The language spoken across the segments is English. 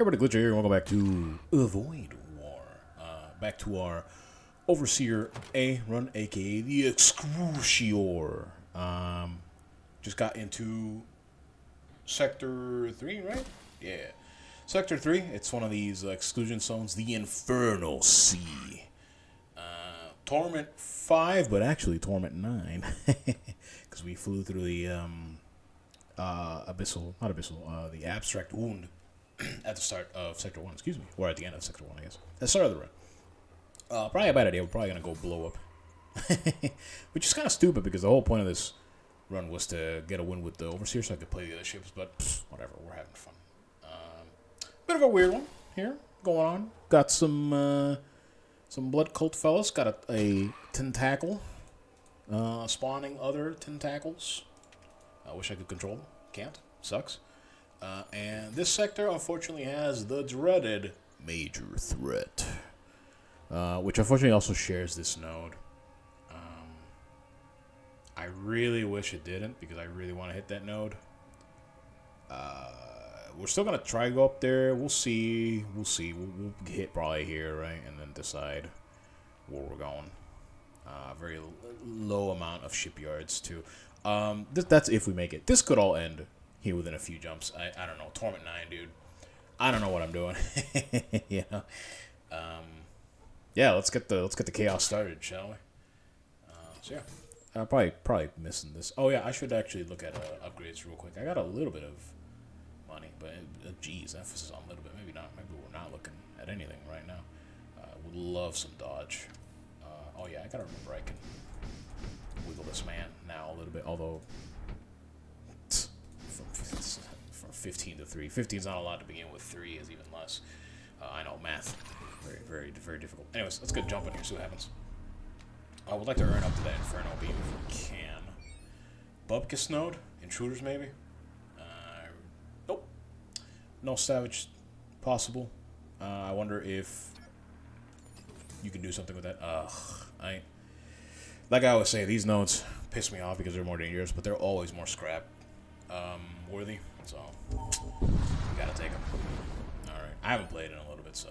Everybody, Glitchy here, and welcome back to Avoid War. Back to our Overseer A run, aka the Excrucior. Just got into Sector 3, right? Yeah. Sector 3, it's one of these exclusion zones, the Infernal Sea. Torment 5, but actually Torment 9. Because we flew through the the Abstract Wound at the start of Sector 1, excuse me. Or at the end of Sector 1, I guess. At the start of the run. Probably a bad idea. We're probably going to go blow up. Which is kind of stupid because the whole point of this run was to get a win with the Overseer so I could play the other ships. But whatever, we're having fun. Bit of a weird one here going on. Got some Blood Cult fellas. Got a Tentacle. Spawning other Tentacles. I wish I could control them. Can't. Sucks. And this sector, unfortunately, has the dreaded Major Threat. Which, unfortunately, also shares this node. I really wish it didn't, because I really want to hit that node. We're still going to try to go up there. We'll see. We'll hit probably here, right? And then decide where we're going. Very low amount of shipyards, too. That's if we make it. This could all end here within a few jumps. I don't know. Torment 9, dude. I don't know what I'm doing. You know? Yeah, let's get the chaos started, shall we? So yeah. Probably missing this. Oh yeah, I should actually look at upgrades real quick. I got a little bit of money, but geez, emphasis on a little bit. Maybe not. Maybe we're not looking at anything right now. Would love some dodge. Oh yeah, I gotta remember I can wiggle this man now a little bit. Although from 15 to 3, 15 is not a lot to begin with. 3 is even less. I know math, very difficult. Anyways, let's get jumping here. See what happens. I would like to earn up to that Inferno beam if we can. Bubkus node? Intruders, maybe? Nope. No Savage possible. I wonder if you can do something with that. Like I always say, these nodes piss me off because they're more dangerous, but they're always more scrap worthy. So, we gotta take them. Alright. I haven't played in a little bit, so...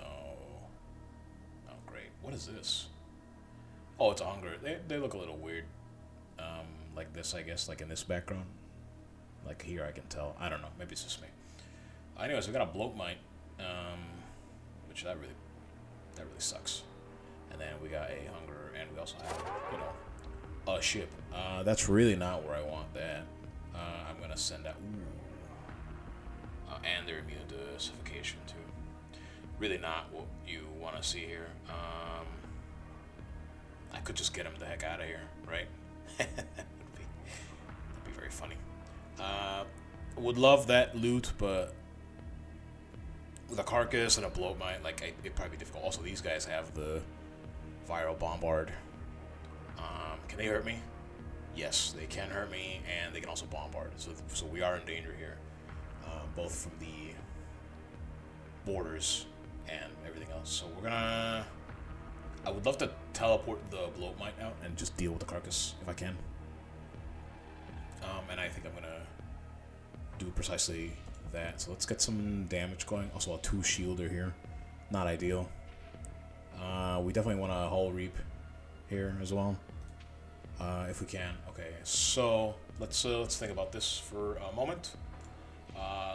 Oh, great. What is this? Oh, it's a hunger. They look a little weird. Like this, I guess. Like in this background. Like here, I can tell. I don't know. Maybe it's just me. Anyways, we got a Bloat Mite. Which that really sucks. And then we got a hunger, and we also have, you know, a ship. That's really not where I want that. I'm gonna send that. Ooh. And they're immune to suffocation too. Really not what you want to see here. I could just get him the heck out of here, right? that'd be very funny. Would love that loot, but with a carcass and a Bloat Mite, like it'd probably be difficult. Also, these guys have the viral bombard. Can they hurt me? Yes, they can hurt me, and they can also bombard. So we are in danger here, both from the borders and everything else. So we're gonna. I would love to teleport the Bloat Mite out and just deal with the carcass if I can. And I think I'm gonna do precisely that. So let's get some damage going. Also a 2 shielder here, not ideal. We definitely want a Hull Reap here as well, if we can. Okay, so let's think about this for a moment.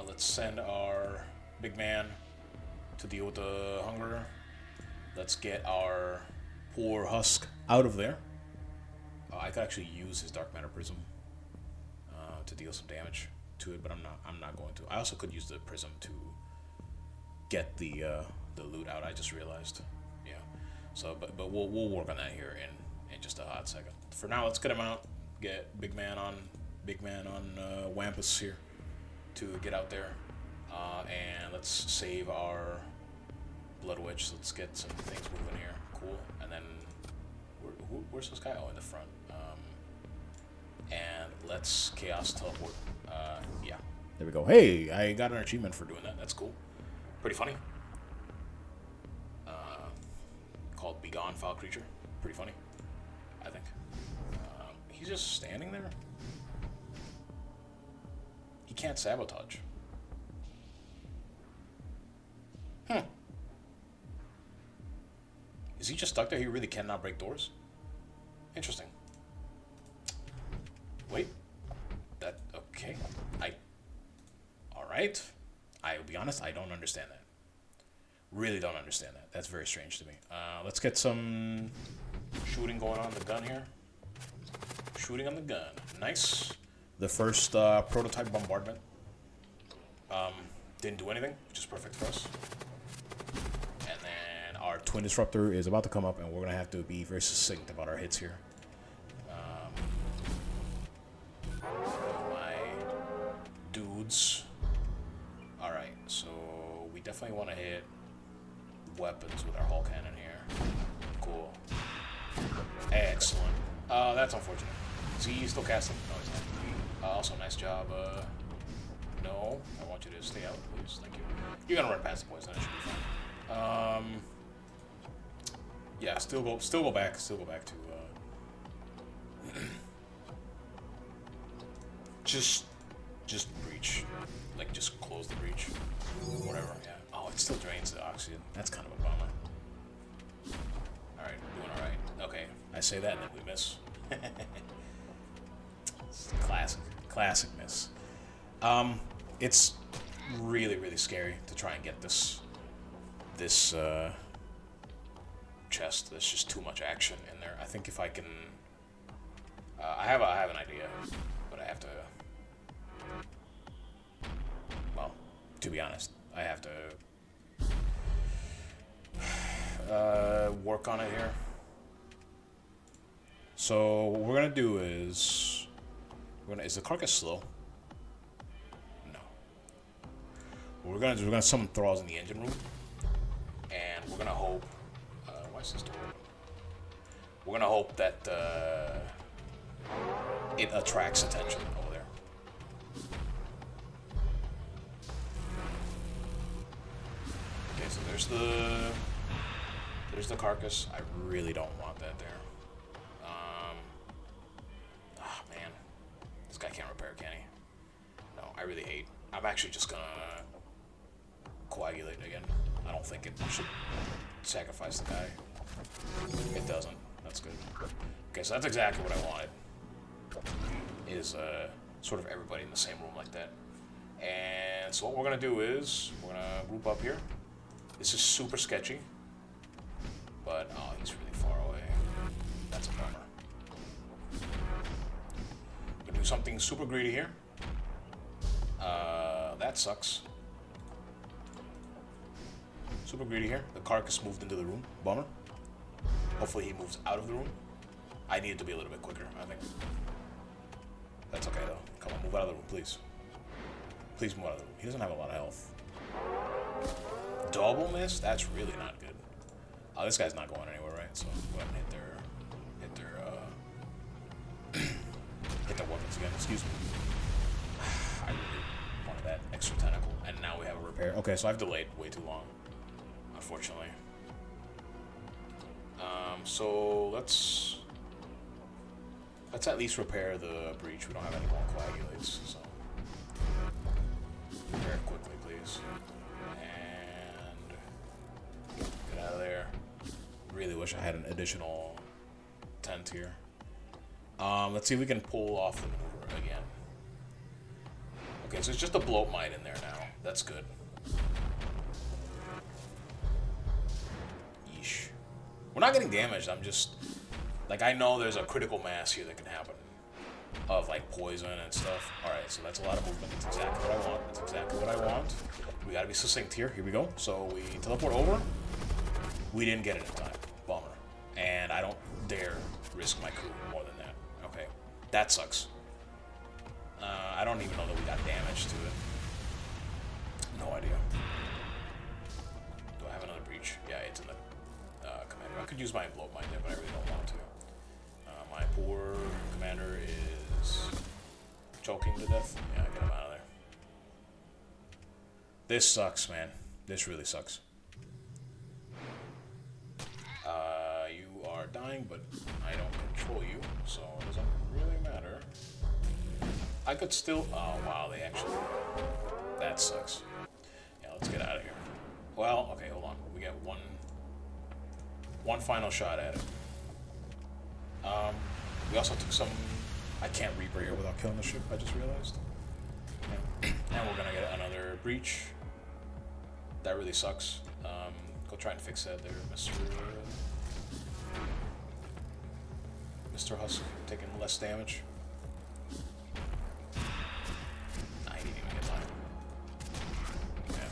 Let's send our big man to deal with the hunger. Let's get our poor husk out of there. I could actually use his Dark Matter Prism to deal some damage to it, but I'm not going to. I also could use the prism to get the loot out. I just realized. Yeah. So, but we'll work on that here in just a hot second. For now, let's get him out. Get big man on Wampus here to get out there, and let's save our Blood Witch. So let's get some things moving here. Cool. And then where's this guy? Oh, in the front. And let's Chaos Teleport. Yeah. There we go. Hey, I got an achievement for doing that. That's cool. Pretty funny. Called Begone Foul Creature. Pretty funny, I think. He's just standing there. He can't sabotage. Is he just stuck there? He really cannot break doors? Interesting. Wait. That... Okay. Alright. I'll be honest, I don't understand that. Really don't understand that. That's very strange to me. Let's get some shooting going on the gun here. Shooting on the gun. Nice. The first prototype bombardment. Didn't do anything, which is perfect for us. And then our twin disruptor is about to come up, and we're going to have to be very succinct about our hits here. My dudes. Alright, so we definitely want to hit weapons with our hull cannon here. Cool. Excellent. That's unfortunate. Is he still casting? No, he's not. Also, nice job. No, I want you to stay out, please. Thank you. You're gonna run past the poison. That should be fine. Yeah, still go back to. Just breach. Like, just close the breach. Whatever. Yeah. Oh, it still drains the oxygen. That's kind of a bummer. All right, doing all right. Okay, I say that and then we miss. Classic miss. It's really scary to try and get this chest. There's just too much action in there. I think if I can, I have an idea, but I have to. Well, to be honest, I have to work on it here. So what we're gonna do is, is the carcass slow? No. What we're gonna summon thralls in the engine room, and we're gonna hope. Why is this door open? We're gonna hope that it attracts attention over there. Okay, so there's the carcass. I really don't want that there. Man, this guy can't repair, can he? No, I really hate. I'm actually just gonna coagulate again. I don't think it should sacrifice the guy. It doesn't. That's good. Okay, so that's exactly what I wanted. Is sort of everybody in the same room like that. And so what we're gonna do is we're gonna group up here. This is super sketchy, but oh, he's really far away. That's a bummer. Gonna do something super greedy here. That sucks. Super greedy here. The carcass moved into the room. Bummer. Hopefully he moves out of the room. I need it to be a little bit quicker, I think. That's okay though. Come on, move out of the room, please. Please move out of the room. He doesn't have a lot of health. Double miss? That's really not good. Oh, this guy's not going anywhere, right? So go ahead and hit their weapons again. Excuse me. I really wanted that extra tentacle, and now we have a repair. Okay, so I've delayed way too long, unfortunately. So let's at least repair the breach. We don't have any more coagulates, so repair it quickly, please. And get out of there. Really wish I had an additional tent here. Let's see if we can pull off the maneuver again. Okay, so it's just a bloat mite in there now. That's good. Yeesh. We're not getting damaged. I'm just like, I know there's a critical mass here that can happen of like poison and stuff. All right, so that's a lot of movement. That's exactly what I want. That's exactly what I want. We gotta be succinct here. Here we go. So we teleport over. We didn't get it in time. Bummer. And I don't dare risk my crew more than that. Okay, that sucks. I don't even know that we got damage to it. No idea. Do I have another breach? Yeah, it's in the commander. I could use my bloat mine there, but I really don't want to. My poor commander is choking to death. Yeah, get him out of there. This sucks, man. This really sucks. You are dying, but I don't control you, so it doesn't really matter. I could still... Oh, wow, they actually... That sucks. Yeah, let's get out of here. Well, okay, hold on. We got one final shot at it. We also took some... I can't Reaper here without killing the ship, I just realized. And we're gonna get another breach. That really sucks. Go try and fix that there, Mr. Husk, taking less damage. Nah, he didn't even get mine. Yeah.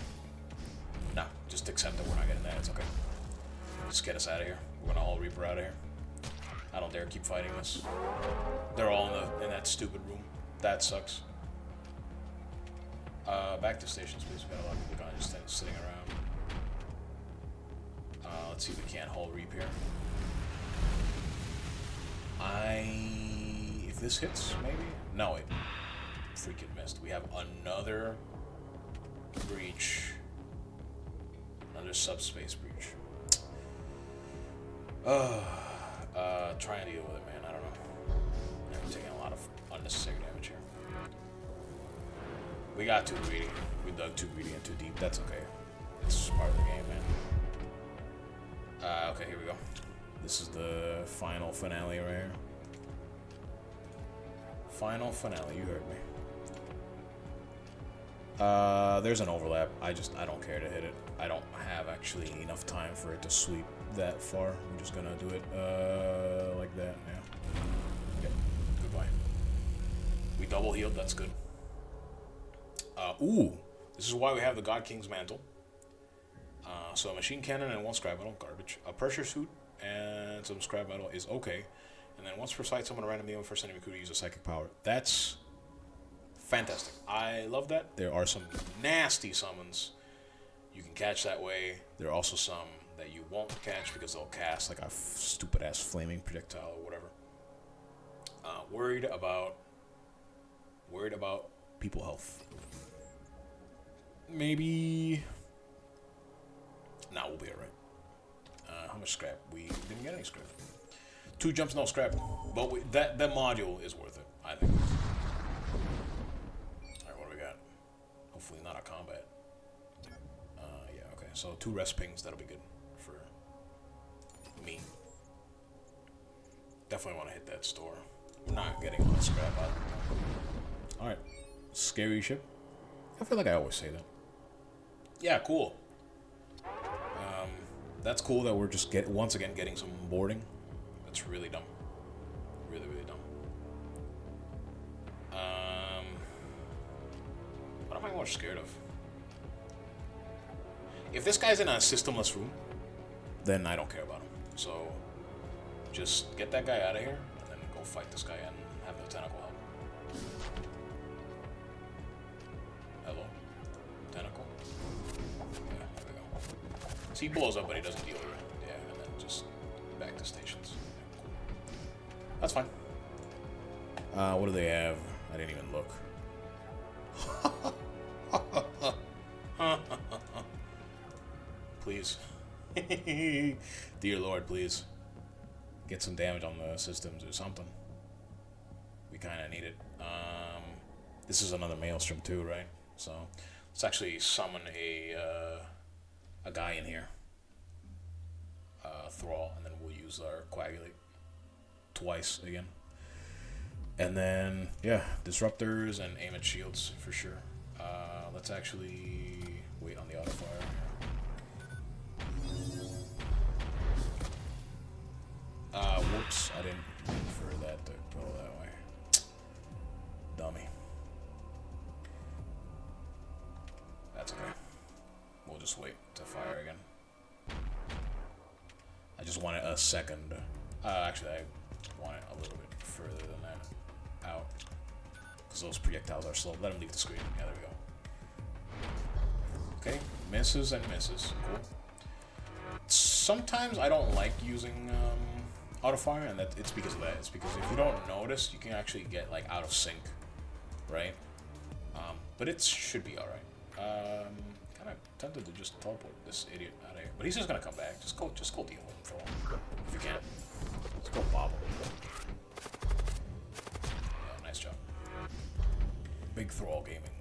No, just accept that we're not getting that, it's okay. Just get us out of here. We're gonna all Reaper out of here. I don't dare keep fighting this. They're all in that stupid room. That sucks. Back to stations, please. We got a lot of people kind of just sitting around. Let's see if we can't hull Reap here. If this hits, maybe? No, it freaking missed. We have another breach. Another subspace breach. Try and deal with it, man. I don't know. I'm taking a lot of unnecessary damage here. We got too greedy. We dug too greedy and too deep. That's okay. It's part of the game, man. Okay, here we go. This is the final finale right here. Final finale, you heard me. There's an overlap. I don't care to hit it. I don't have actually enough time for it to sweep that far. I'm just gonna do it like that, yeah. Yep, goodbye. We double healed, that's good. Ooh, this is why we have the God King's Mantle. So a machine cannon and one scrap metal, garbage. A pressure suit and some scrap metal is okay. And then once per fight, someone randomly on first enemy could use a psychic power. That's fantastic. I love that. There are some nasty summons you can catch that way. There are also some that you won't catch because they'll cast like a stupid ass flaming projectile or whatever. Worried about people health. Maybe. Nah, we'll be alright. How much scrap? We didn't get any scrap. 2 jumps, no scrap. But that module is worth it, I think. Alright, what do we got? Hopefully not a combat. Yeah, okay. So 2 rest pings, that'll be good for me. Definitely want to hit that store. We're not getting a lot of scrap out of it. Alright. Scary ship. I feel like I always say that. Yeah, cool. That's cool that we're just once again getting some boarding. That's really dumb. Really, really dumb. What am I more scared of? If this guy's in a systemless room, then I don't care about him. So just get that guy out of here and then go fight this guy and have the tentacle help. Hello? Tentacle? Yeah, there we go. So he blows up, but he doesn't deal with it. Yeah, and then just back to stations. Yeah, cool. That's fine. What do they have? I didn't even look. Please. Dear Lord, please. Get some damage on the systems or something. We kind of need it. This is another maelstrom too, right? So let's actually summon a guy in here. Thrall, and then we'll use our coagulate twice again. And then, yeah, disruptors and aim at shields for sure. Let's actually wait on the auto fire. Whoops, I didn't mean for that to go that way. Dummy. That's okay. We'll just wait to fire again. I just wanted a second. Actually, I want it a little bit further than that. Out. Because those projectiles are slow. Let them leave the screen. Yeah, there we go. Okay, misses and misses. Cool. Sometimes I don't like using auto fire, and it's because of that. It's because if you don't notice, you can actually get like out of sync, right? But it should be all right. Kind of tempted to just teleport this idiot out of here, but he's just gonna come back. Just go deal with him for a while, if you can. Let's go bobble. Yeah, nice job. Big Thrall Gaming.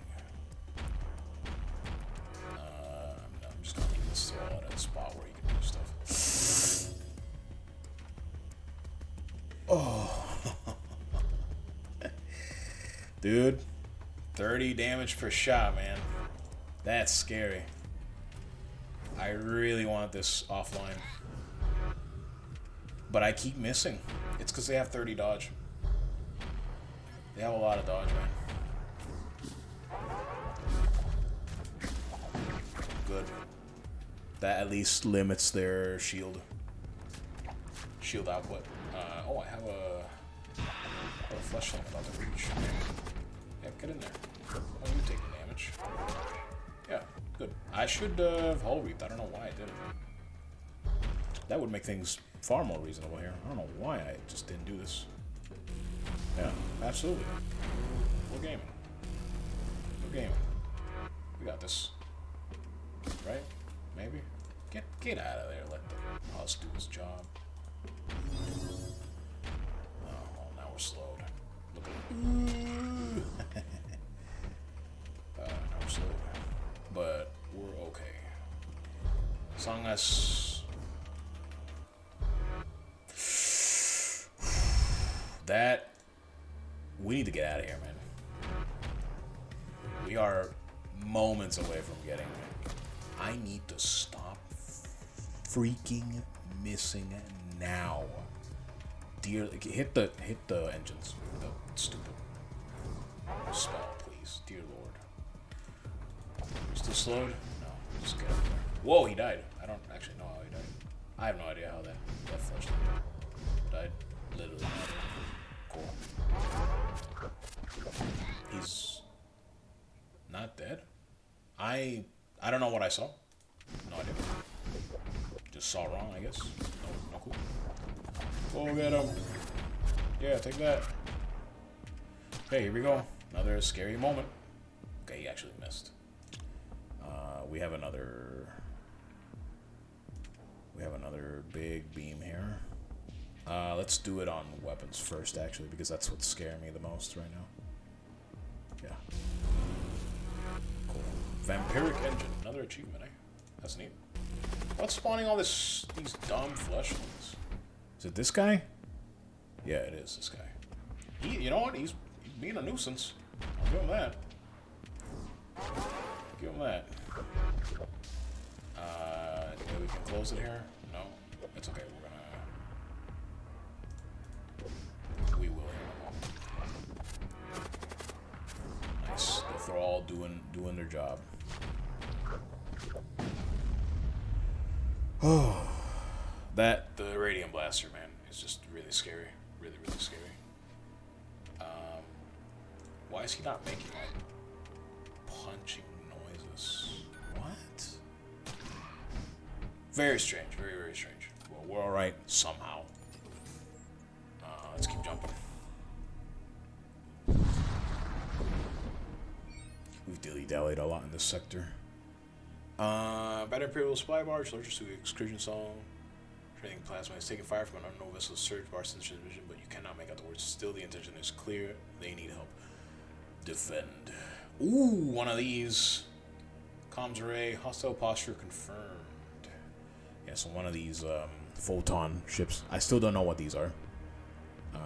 I'm just gonna leave this Dude, 30 damage per shot, man. That's scary. I really want this offline. But I keep missing. It's because they have 30 dodge. They have a lot of dodge, man. Good. That at least limits their shield output. Oh, I have a flashlight about to reach. Yeah, get in there. Oh, you take the damage. Yeah, good. I should have hull reaped. I don't know why I didn't. That would make things far more reasonable here. I don't know why I just didn't do this. Yeah, absolutely. We're gaming. We're gaming. We got this. Right? Maybe? Get out of there. Let the husk do his job. Oh, well, now we're slowed. Look at now we're slowed. But we're okay. As long as that, we need to get out of here, man. We are moments away from getting it. I need to stop freaking missing now. Dear, hit the engines. The stupid spell, please. Dear Lord. Still slowed? No. Just get up there. Whoa, he died. I don't actually know how he died. I have no idea how that flesh died. Literally. Cool. He's not dead? I don't know what I saw. No idea. Just saw wrong, I guess. No cool. Go get him. Yeah, take that. Okay, here we go. Another scary moment. Okay, he actually missed. We have another big beam here. Let's do it on weapons first, actually, because that's what's scaring me the most right now. Yeah. Cool. Vampiric engine, another achievement, eh? That's neat. What's spawning all these dumb flesh ones? Is it this guy? Yeah, it is this guy. You know what? He's being a nuisance. I'll give him that. Give him that. Maybe we can close it here. No, it's okay. We will. Nice. The Thrall doing their job. Oh, the Radiant Blaster, man, is just really scary. Really, really scary. Why is he not making like punching noises? What? Very strange. Very, very strange. Well, we're all right somehow. Let's keep jumping. We've dilly-dallied a lot in this sector. Battle Imperial Supply Barge, largest to the excursion song. Training plasma is taking fire from an unknown vessel's search bar sensor vision, but you cannot make out the words. Still, the intention is clear. They need help. Defend. Ooh, one of these. Comms array, hostile posture confirmed. Yeah, so one of these photon ships. I still don't know what these are.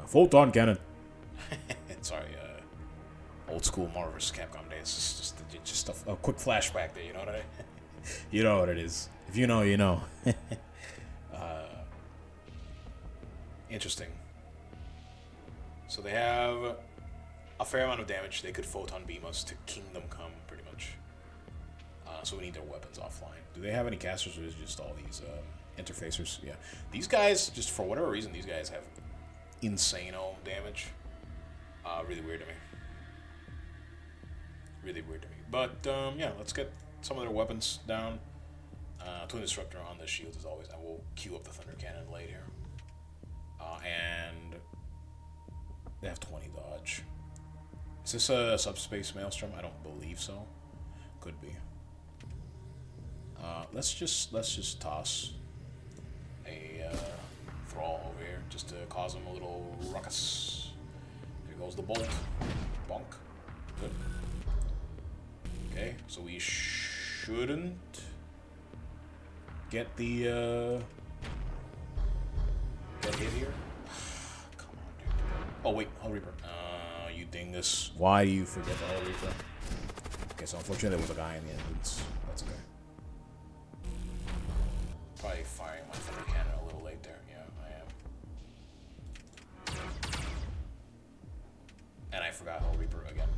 Photon cannon. Sorry, old school Marvel vs. Capcom days. Just a quick flashback there, you know what I mean? You know what it is. If you know, you know. Interesting. So they have a fair amount of damage. They could photon beam us to Kingdom Come, pretty much. So we need their weapons offline. Do they have any casters, or is it just all these interfacers? Yeah. These guys, just for whatever reason, these guys have insano damage. Really weird to me. Really weird to me. But, yeah, let's get some of their weapons down. Twin Disruptor on the shield as always. I will queue up the Thunder Cannon later. And they have 20 dodge. Is this a Subspace Maelstrom? I don't believe so. Could be. Let's just toss a Thrall over here just to cause him a little ruckus. Here goes the bolt. Bonk. Good. Okay, so we shouldn't get the get hit here. Come on, dude. Oh wait, Hull Reaper. You you dingus. Why do you forget the whole reaper? Okay, so unfortunately there was a guy in the entrance. That's okay. Probably firing my thunder cannon a little late there. Yeah, I am. And I forgot whole reaper again.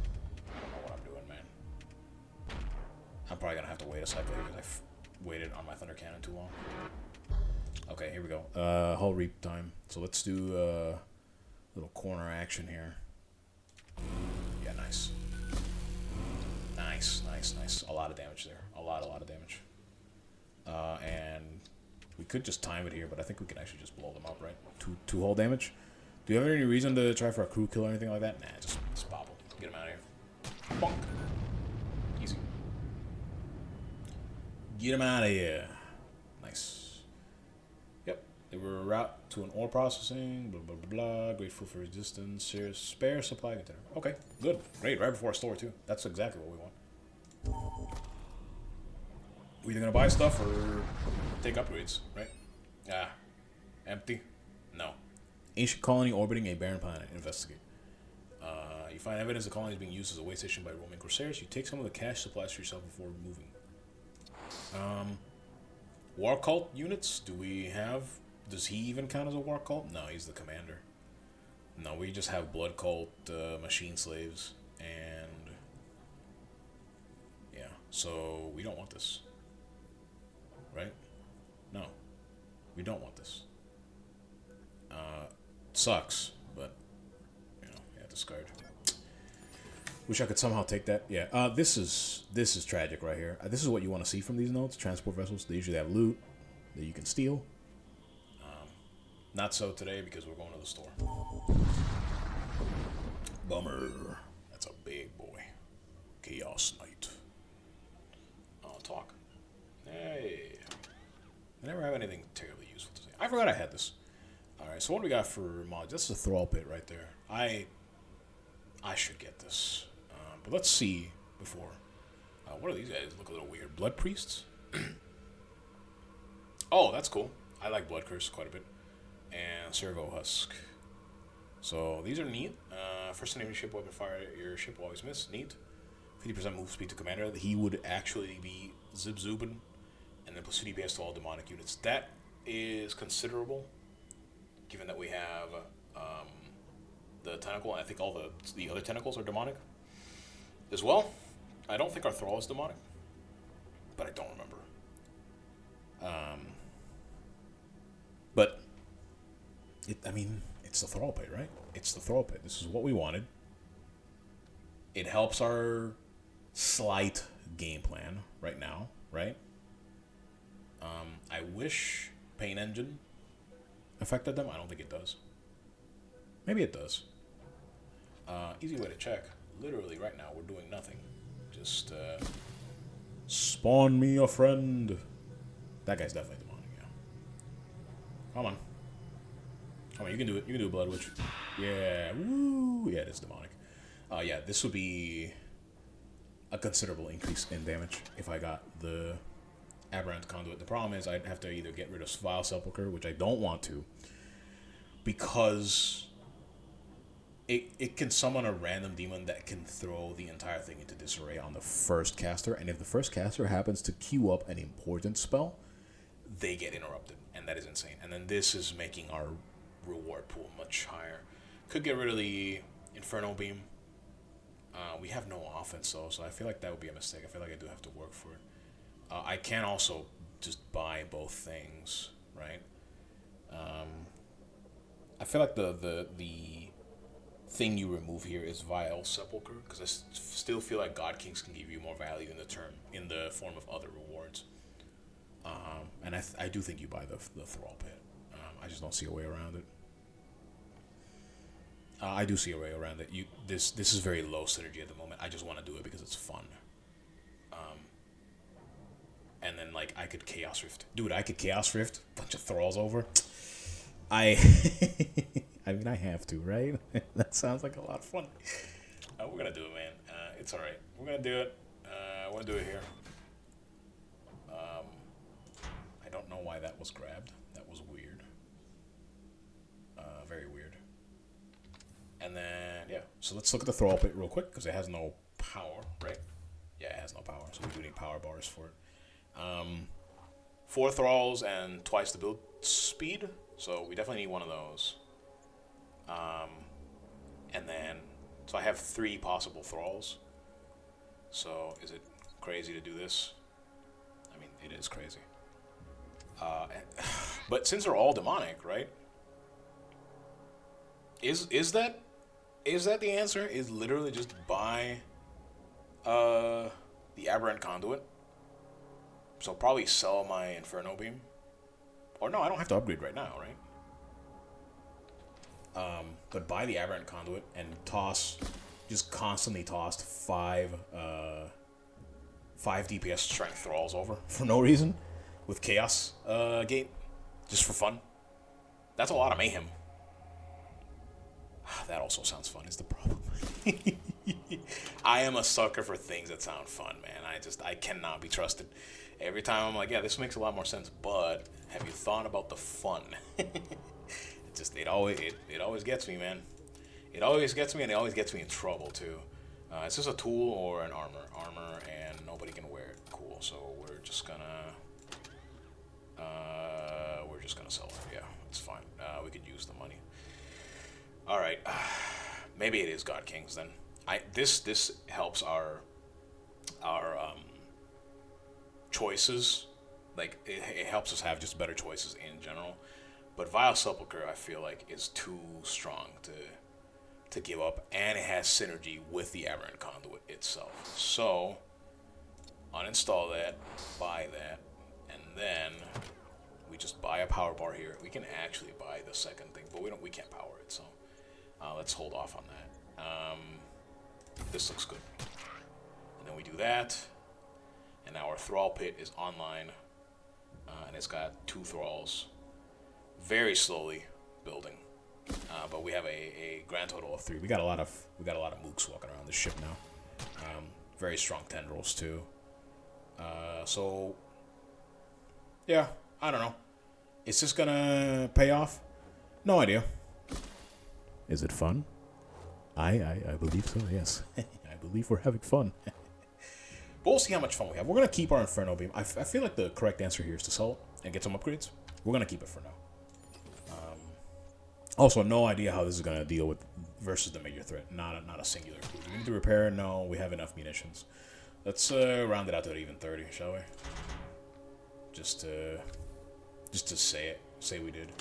I don't know what I'm doing, man. I'm probably gonna have to wait a cycle because I've waited on my thunder cannon too long. Okay, here we go. Whole reap time. So let's do a little corner action here. Yeah, nice. Nice, nice, nice. A lot of damage there. A lot of damage. And we could just time it here, but I think we can actually just blow them up, right? Two whole damage. Do you have any reason to try for a crew kill or anything like that? Nah, just pop them. Get them out of here. Bonk. Easy. Get them out of here. Nice. Yep. They were a route to an ore processing. Blah, blah, blah, blah. Grateful for resistance. Spare supply container. Okay, good. Great. Right before a store, too. That's exactly what we want. We're either going to buy stuff or take upgrades, right? Ah. Empty? No. Ancient colony orbiting a barren planet. Investigate. You find evidence the colony is being used as a way station by Roman corsairs. You take some of the cash supplies for yourself before moving. War cult units? Do we have... Does he even count as a war cult? No, he's the commander. No, we just have blood cult, machine slaves, and... Yeah, so we don't want this. Right? No. We don't want this. Sucks, but... You know, yeah, discard. Wish I could somehow take that. Yeah, this is tragic right here. This is what you want to see from these nodes. Transport vessels, they usually have loot that you can steal. Not so today because we're going to the store. Bummer. That's a big boy. Chaos Knight. I'll talk. Hey. I never have anything terribly useful to say. I forgot I had this. Alright, so what do we got for mods? This is a THRALL PIT right there. I should get this. But let's see before. What are these guys? Look a little weird. Blood Priests? Oh, that's cool. I like Blood Curse quite a bit. And Servo Husk. So these are neat. First enemy ship weapon fire, your ship will always miss. Neat. 50% move speed to commander. He would actually be Zib Zubin. And then plus 2 DPS to all demonic units. That is considerable. Given that we have the tentacle, and I think all the other tentacles are demonic as well. I don't think our Thrall is demonic, but I don't remember. But I mean, it's the THRALL PIT, right? It's the THRALL PIT. This is what we wanted. It helps our slight game plan right now, right? I wish Pain Engine affected them. I don't think it does. Maybe it does. Easy way to check. Literally right now we're doing nothing. Just spawn me a friend. That guy's definitely demonic, yeah. Come on. Come on, you can do it. You can do a Blood Witch. Yeah, woo! Yeah, it is demonic. Yeah, this would be a considerable increase in damage if I got the Aberrant Conduit. The problem is I'd have to either get rid of Vile Sepulchre, which I don't want to, because it can summon a random demon that can throw the entire thing into disarray on the first caster, and if the first caster happens to queue up an important spell, they get interrupted, and that is insane. And then this is making our reward pool much higher. Could get rid of the Infernal Beam. We have no offense though, so I feel like that would be a mistake. I feel like I do have to work for it. I can also just buy both things, right? I feel like the thing you remove here is Vile Sepulchre, because I still feel like God Kings can give you more value in the form of other rewards. And I do think you buy the THRALL PIT. I just don't see a way around it. I do see a way around it. This is very low synergy at the moment. I just want to do it because it's fun. And then like I could Chaos Rift, dude. I could Chaos Rift bunch of thralls over. I mean, I have to, right? That sounds like a lot of fun. We're gonna do it, man. It's all right. We're gonna do it. I want to do it here. I don't know why that was grabbed. That was weird. Very weird. And then, yeah. So let's look at the Thrall Pit real quick, because it has no power, right? Yeah, it has no power, so we do need power bars for it. 4 Thralls and twice the build speed, so we definitely need one of those. And then, so I have 3 possible Thralls. So, is it crazy to do this? I mean, it is crazy. But since they're all demonic, right? Is that the answer? Is literally just buy the Aberrant Conduit. So probably sell my Inferno Beam. Or no, I don't have to upgrade right now, right? But buy the Aberrant Conduit and toss, just constantly tossed 5 DPS strength thralls over for no reason with Chaos Gate, just for fun. That's a lot of mayhem. That also sounds fun, is the problem. I am a sucker for things that sound fun, man. I cannot be trusted. Every time I'm like, yeah, this makes a lot more sense, but have you thought about the fun? It always gets me, man. It always gets me, and it always gets me in trouble too. It's just a tool or an armor, and nobody can wear it. Cool. So we're just gonna sell it. Yeah, it's fine. We could use the money. All right. Maybe it is God Kings then. This helps our choices. Like it helps us have just better choices in general. But Vile Sepulchre, I feel like, is too strong to give up, and it has synergy with the Aberrant Conduit itself. So, uninstall that, buy that, and then we just buy a power bar here. We can actually buy the second thing, but we can't power it. So, let's hold off on that. This looks good. And then we do that, and now our Thrall Pit is online, and it's got 2 Thralls. Very slowly building, but we have a grand total of 3. We got a lot of mooks walking around the ship now. Very strong tendrils too. So yeah, I don't know. Is this gonna pay off? No idea. Is it fun? I believe so. Yes, I believe we're having fun. But we'll see how much fun we have. We're gonna keep our Inferno Beam. I feel like the correct answer here is to sell it and get some upgrades. We're gonna keep it for now. Also, no idea how this is going to deal with versus the major threat. Not a singular clue. We need to repair. No, we have enough munitions. Let's round it out to an even 30, shall we? Just to say we did.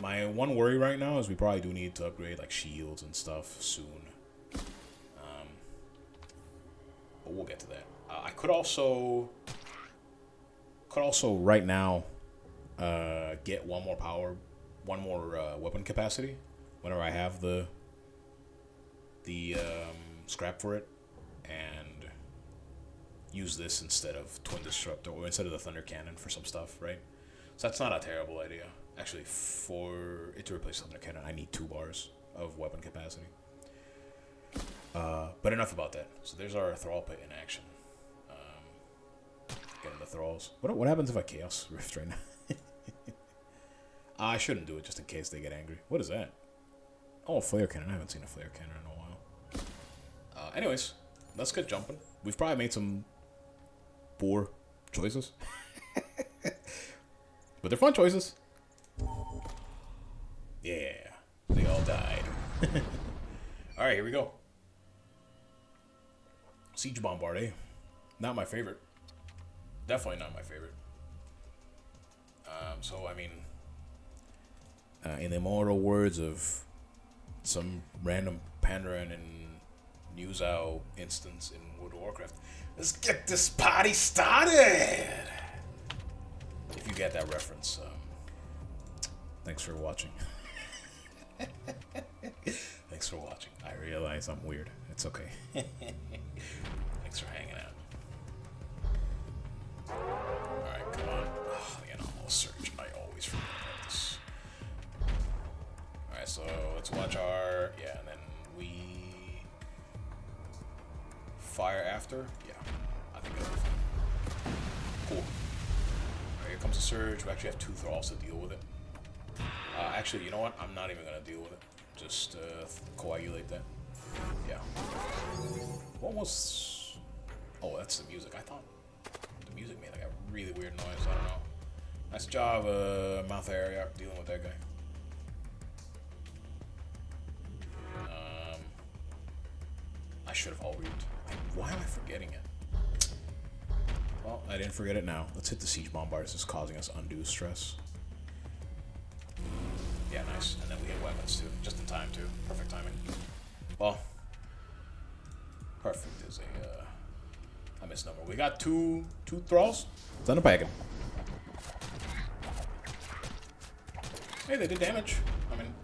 My one worry right now is we probably do need to upgrade like shields and stuff soon. But we'll get to that. I could also right now get one more weapon capacity whenever I have the scrap for it, and use this instead of Twin Disruptor or instead of the Thunder Cannon for some stuff, right? So that's not a terrible idea. Actually, for it to replace Thunder Cannon, I need 2 bars of weapon capacity. But enough about that. So there's our Thrall Pit in action. Getting the Thralls. What happens if I Chaos Rift right now? I shouldn't do it just in case they get angry. What is that? Oh, a flare cannon. I haven't seen a flare cannon in a while. Anyways, let's get jumping. We've probably made some poor choices. But they're fun choices. Yeah. They all died. Alright, here we go. Siege Bombard, eh? Not my favorite. Definitely not my favorite. So, I mean... in the immortal words of some random pandering and news out instance in World of Warcraft, let's get this party started! If you get that reference, thanks for watching. Thanks for watching. I realize I'm weird. It's okay. Thanks for hanging out. Alright, come on. Oh, the anomalous surge. I always forget about this. Alright, so let's watch our... Yeah, and then we... fire after? Yeah, I think that'll be fun. Cool. Alright, here comes the surge. We actually have 2 thralls to deal with it. Actually, you know what? I'm not even going to deal with it. just coagulate that. Yeah. What was... Oh, that's the music. I thought the music made like a really weird noise. I don't know. Nice job, mouth area dealing with that guy. I should have all reaped. Why am I forgetting it? Well, I didn't forget it now. Let's hit the siege bombard. This is causing us undue stress. Yeah, nice. And then we hit weapons too, just in time too. Perfect timing. Well, perfect is a misnomer. We got two thralls. It's on the packet. Hey, they did damage. I mean,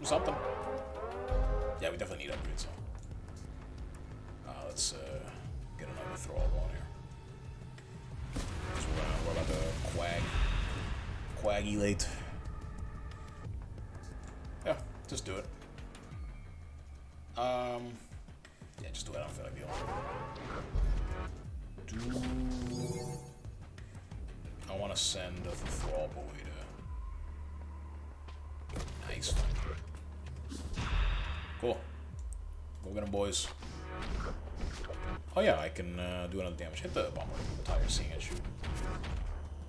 something. Yeah, we definitely need upgrades. So, let's get another thrall going here. So we're about to coagulate. Yeah, just do it. Yeah, just do it. I don't feel like dealing. I want to send the thrall boy to. Nice. Cool. Go get him, boys. Oh yeah, I can do another damage. Hit the bomber. I'm tired of seeing it shoot.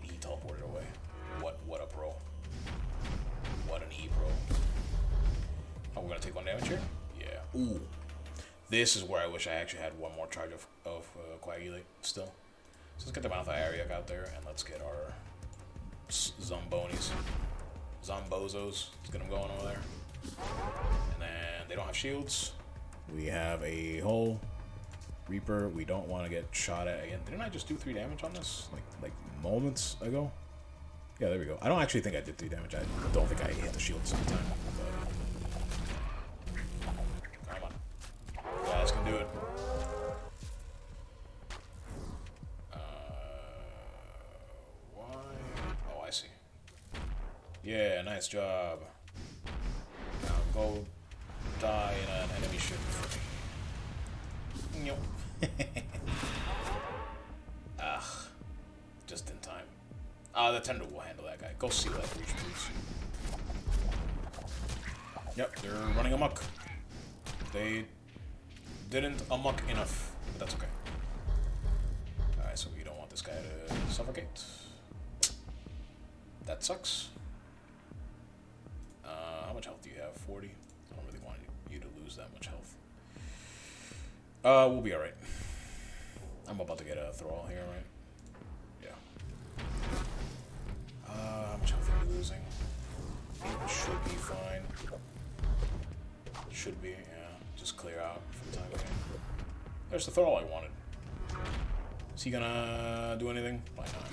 He teleported away. What a pro. What an E-pro. Oh, we're gonna take 1 damage here? Yeah. Ooh. This is where I wish I actually had one more charge of coagulate still. So let's get the mouth of Ariak out there and let's get our Zombonis. Zombozos. Let's get them going over there. And then they don't have shields. We have a whole Reaper. We don't want to get shot at again. Didn't I just do 3 damage on this? Like moments ago? Yeah, there we go. I don't actually think I did 3 damage. I don't think I hit the shields at the time. But... Come on. You guys can do it. Why? Oh, I see. Yeah, nice job. Now go die in an enemy ship for me. Nope. Ugh. Just in time. The tender will handle that guy. Go seal that breach, please. Yep, they're running amok. They didn't amok enough, but that's okay. Alright, so we don't want this guy to suffocate. That sucks. How much health do you have? 40? I don't really want you to lose that much health. We'll be alright. I'm about to get a thrall here, right? Yeah. How much health are you losing? It should be fine. Should be, yeah. Just clear out from time to time. There's the thrall I wanted. Is he gonna do anything? Why not?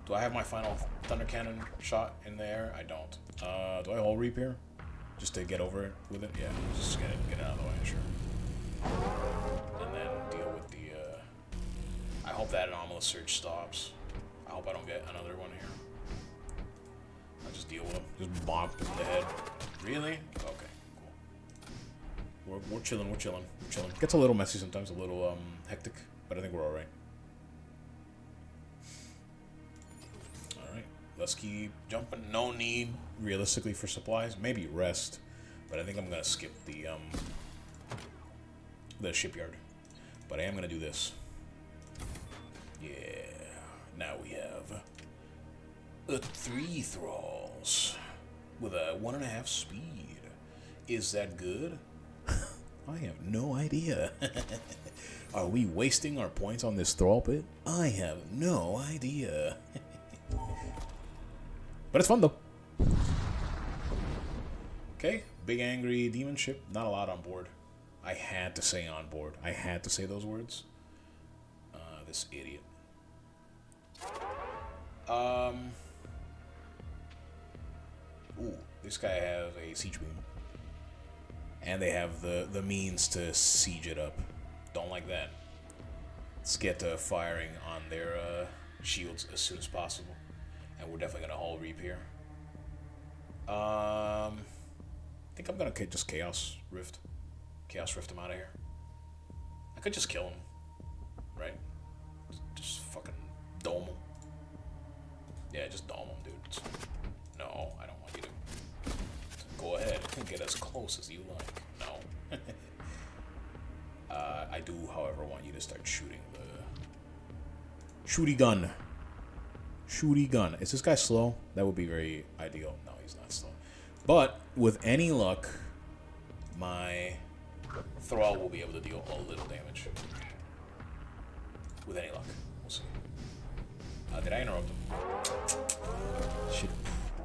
Do I have my final thunder cannon shot in the air? I don't. Do I whole reap here? Just to get over it with it? Yeah, just get it out of the way, sure. And then deal with the, I hope that anomalous surge stops. I hope I don't get another one here. I'll just deal with him. Just bonk him in the head. Really? Okay, cool. We're chilling, we're chilling, we're chilling. Gets a little messy sometimes, a little, hectic, but I think we're alright. Let's keep jumping. No need, realistically, for supplies. Maybe rest, but I think I'm gonna skip the shipyard. But I am gonna do this. Yeah. Now we have 3 thralls with a 1.5 speed. Is that good? I have no idea. Are we wasting our points on this thrall pit? I have no idea. But it's fun, though. Okay, big angry demon ship. Not a lot on board. I had to say on board. I had to say those words. This idiot. Ooh, this guy has a siege beam. And they have the means to siege it up. Don't like that. Let's get firing on their shields as soon as possible. And we're definitely gonna whole reap here. I think I'm gonna just Chaos Rift him out of here. I could just kill him, right? Just fucking dome him. Yeah, just dome him, dude. No, I don't want you to. can get as close as you like. No. I do, however, want you to start shooting the... Shooty gun. Shooty gun. Is this guy slow? That would be very ideal. No, he's not slow. But, with any luck, my thrall will be able to deal a little damage. With any luck. We'll see. Did I interrupt him? Should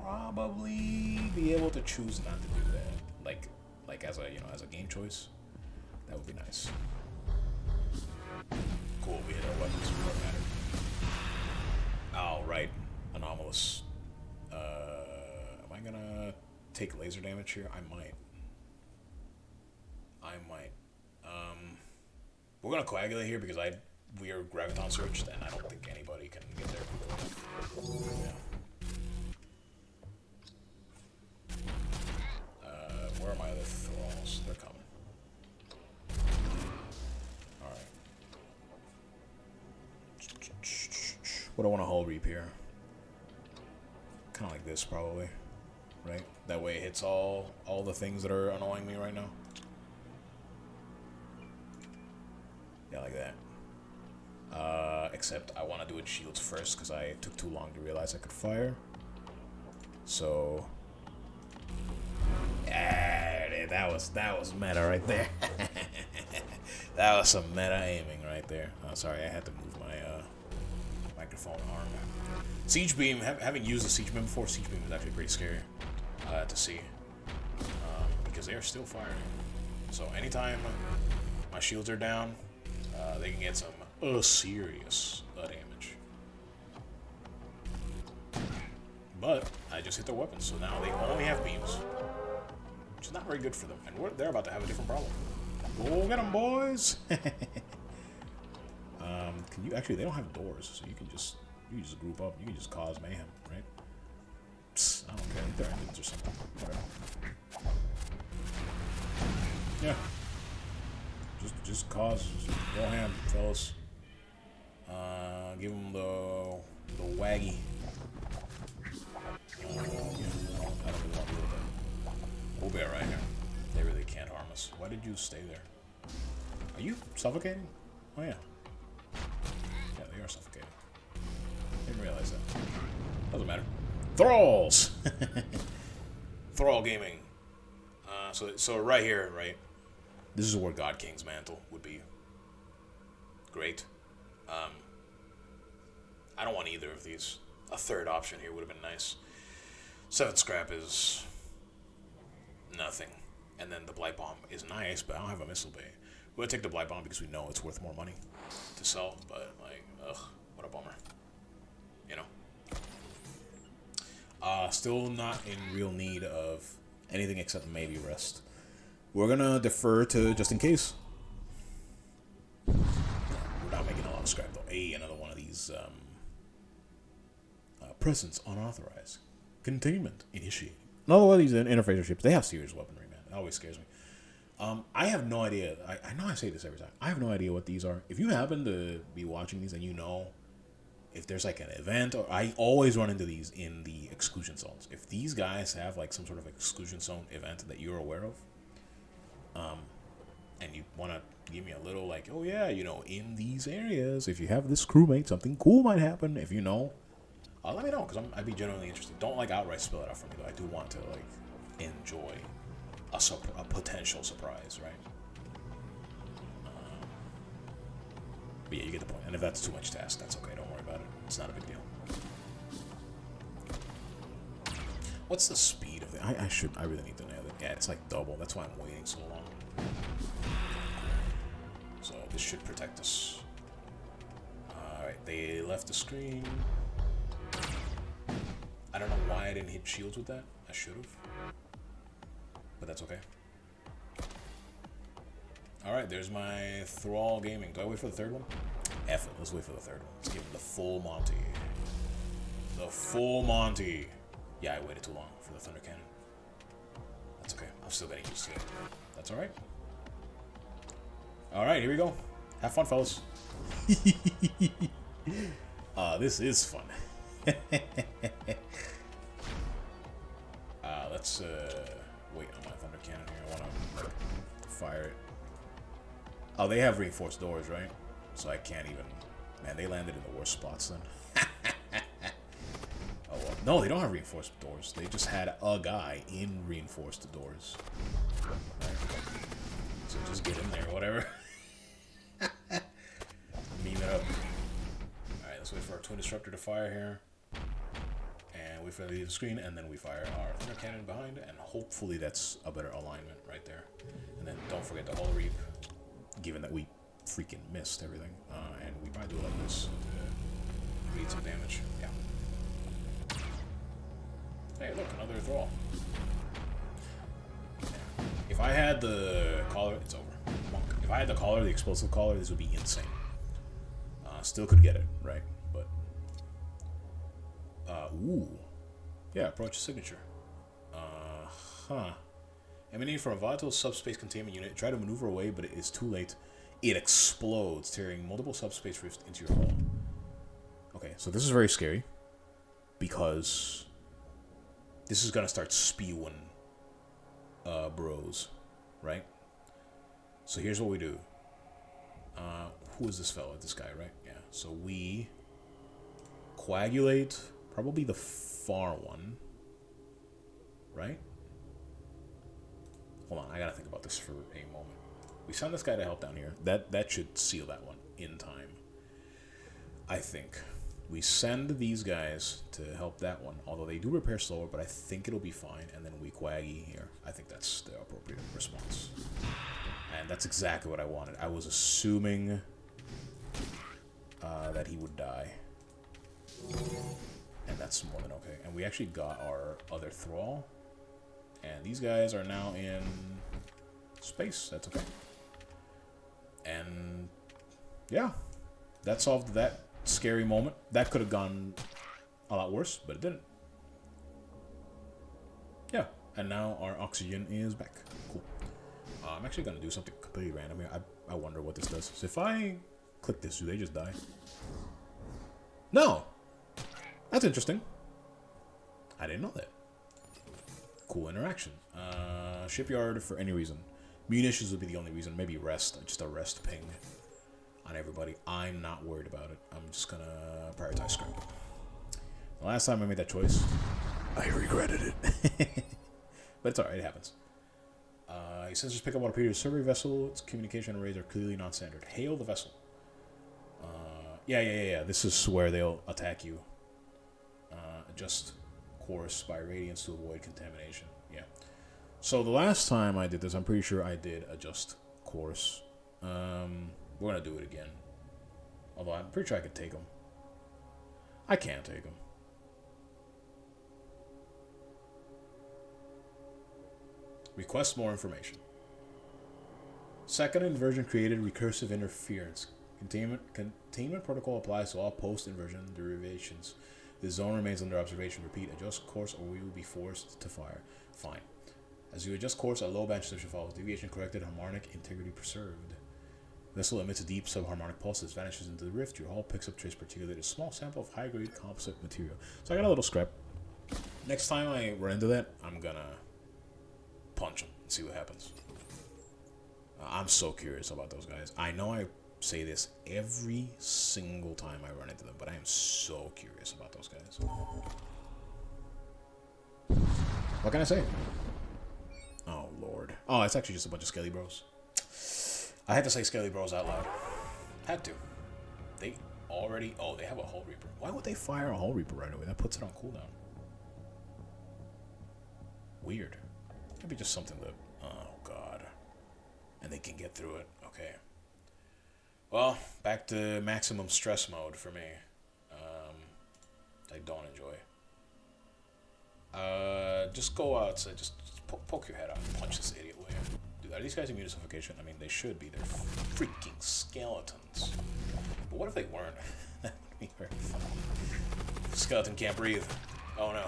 probably be able to choose not to do that. Like as a, you know, as a game choice. That would be nice. Cool, we hit our weapons for what matter. Oh, right. Anomalous. Am I gonna take laser damage here? I might. We're gonna coagulate here because we are graviton searched and I don't think anybody can get there. Yeah. Where are my other thralls? They're coming. Alright. What do I want to hull reap here? Kind of like this, probably. Right? That way it hits all the things that are annoying me right now. Yeah, like that. Except I want to do it shields first because I took too long to realize I could fire. So... Yeah, that was meta right there. That was some meta aiming right there. Oh, sorry, I had to move my microphone arm. Siege beam, having used the siege beam before, siege beam is actually pretty scary to see because they are still firing. So anytime my shields are down, they can get some serious damage. But I just hit their weapons, so now they only have beams. Which is not very good for them. And they're about to have a different problem. Go get them, boys! Can you... Actually, they don't have doors, so you can just group up. You can just cause mayhem, right? Psst, I don't care. They're engines or something. Whatever. Yeah. Just cause. Just go ham, fellas. Give them the waggy. Yeah, I don't really want to deal with that. We'll be alright here. They really can't harm us. Why did you stay there? Are you suffocating? Oh yeah. Yeah, they are suffocating. Didn't realize that. Doesn't matter. Thralls! Thrall gaming. So right here, right? This is where God King's mantle would be great. I don't want either of these. A third option here would have been nice. 7 scrap is nothing. And then the Blight Bomb is nice, but I don't have a missile bay. We'll take the Blight Bomb because we know it's worth more money to sell, but like, ugh, what a bummer. You know? Still not in real need of anything except maybe rest. We're gonna defer to just in case. We're not making a lot of scrap though. Hey, another one of these presence unauthorized. Containment initiated. Another one of these interfacer ships. They have serious weaponry, man. It always scares me. I have no idea. I know I say this every time. I have no idea what these are. If you happen to be watching these and you know if there's like an event, or I always run into these in the exclusion zones. If these guys have like some sort of exclusion zone event that you're aware of, and you want to give me a little like, oh yeah, you know, in these areas, if you have this crewmate, something cool might happen. If you know, let me know, because I'd be genuinely interested. Don't like outright spell it out for me though. I do want to like enjoy a potential surprise, right? But yeah, you get the point. And if that's too much to ask, that's okay. Don't worry about it. It's not a big deal. What's the speed of it? I really need to nail it. Yeah, it's like double. That's why I'm waiting so long. So this should protect us. Alright, they left the screen. I don't know why I didn't hit shields with that. I should have. But that's okay. Alright, there's my Thrall Gaming. Do I wait for the third one? F it. Let's wait for the third one. Let's give him the full Monty. The full Monty. Yeah, I waited too long for the Thunder Cannon. That's okay. I'm still getting used to it. That's alright. Alright, here we go. Have fun, fellas. This is fun. wait on my thunder cannon here. I want to like, fire it. Oh, they have reinforced doors, right? So I can't even... Man, they landed in the worst spots then. Oh, well. No, they don't have reinforced doors. They just had a guy in reinforced doors. Right. So just get in there, whatever. Meme it up. Alright, let's wait for our Twin Disruptor to fire here. And wait for it to leave the screen, and then we fire our Thunder Cannon behind, and hopefully that's a better alignment right there. And then don't forget the Hull Reap, given that we freaking missed everything. And we probably do it like this to create some damage. Yeah. Hey, look, another Thrall. If I had the collar, it's over. Monk. If I had the collar, the explosive collar, this would be insane. Still could get it, right? But, ooh. Yeah, approach signature. Emanating from a volatile subspace containment unit, try to maneuver away, but it is too late. It explodes, tearing multiple subspace rifts into your hull. Okay, so this is very scary. Because this is gonna start spewing bros, right? So here's what we do. Who is this fella? This guy, right? Yeah. So we coagulate probably the far one, right? Hold on, I gotta think about this for a moment. We send this guy to help down here. That should seal that one in time. I think. We send these guys to help that one, although they do repair slower, but I think it'll be fine. And then we quaggy here. I think that's the appropriate response. And that's exactly what I wanted. I was assuming that he would die. And that's more than okay. And we actually got our other Thrall. And these guys are now in space. That's okay. And yeah, that solved that scary moment. That could have gone a lot worse, but it didn't. Yeah, and now our oxygen is back. Cool. I'm actually going to do something completely random here. I wonder what this does. So if I click this, do they just die? No! That's interesting. I didn't know that. Cool interaction. Shipyard for any reason. Munitions would be the only reason. Maybe rest. Just a rest ping on everybody. I'm not worried about it. I'm just going to prioritize scrap. The last time I made that choice, I regretted it. But it's alright. It happens. Sensors pick up what appears to be a survey vessel. Its communication arrays are clearly not standard. Hail the vessel. Yeah. This is where they'll attack you. Adjust course by radiance to avoid contamination. Yeah. So the last time I did this, I'm pretty sure I did adjust course. We're gonna do it again. Although I'm pretty sure I could take them. I can't take them. Request more information. Second inversion created recursive interference. Containment protocol applies to all post-inversion derivations. The zone remains under observation. Repeat, adjust course or we will be forced to fire. Fine. As you adjust course, a low band transition follows. Deviation corrected, harmonic integrity preserved. Vessel emits deep subharmonic pulses, vanishes into the rift. Your hull picks up trace particulate, a small sample of high-grade composite material. So I got a little scrap. Next time I run into that, I'm gonna punch him and see what happens. I'm so curious about those guys. I know I say this every single time I run into them, but I am so curious about those guys. What can I say? Oh, Lord. Oh, it's actually just a bunch of Skelly Bros. I had to say Skelly Bros out loud. Had to. They already... Oh, they have a Hull Reaper. Why would they fire a Hull Reaper right away? That puts it on cooldown. Weird. Maybe just something that... Oh, God. And they can get through it. Okay. Well, back to maximum stress mode for me. I don't enjoy. Just go outside. Just poke your head out and punch this idiot away. Dude, are these guys immunosupplication? I mean, they should be. They're freaking skeletons. But what if they weren't? That would be very fun. Skeleton can't breathe. Oh, no.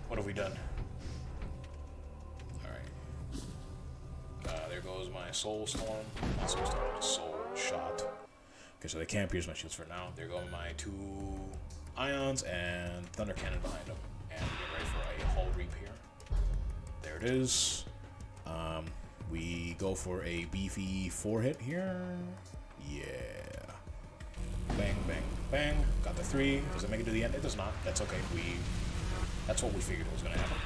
What have we done? There goes my Soul Storm. Not Soul Storm, just Soul Shot. Okay, so they can't pierce my shields for now. There go my 2 Ions and Thunder Cannon behind them. And we get ready for a Hull Reap here. There it is. We go for a beefy 4-hit here. Yeah. Bang, bang, bang. Got the 3. Does it make it to the end? It does not. That's okay. That's what we figured was going to happen.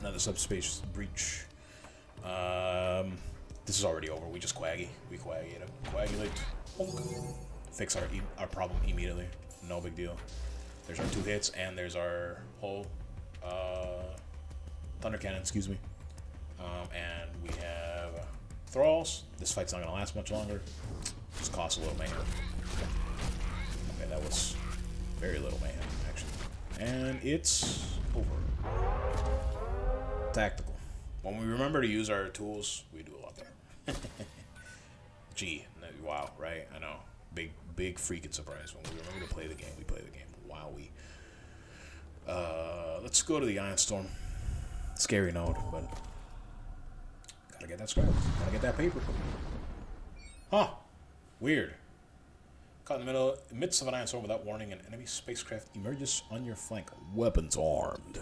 Another subspace breach. This is already over. We just we coagulate. Fix our problem immediately. No big deal. There's our 2 hits, and there's our whole thunder cannon, excuse me. And we have thralls. This fight's not gonna last much longer. Just costs a little mayhem. Okay, that was very little mayhem, actually. And it's over. Tactical. When we remember to use our tools, we do a lot better. Gee, wow, right? I know. Big freaking surprise. When we remember to play the game, we play the game. Wowee. Let's go to the Iron Storm. Scary node, but gotta get that scrap. Gotta get that paper. Huh. Weird. Caught in the midst of an Iron Storm without warning, an enemy spacecraft emerges on your flank. Weapons armed.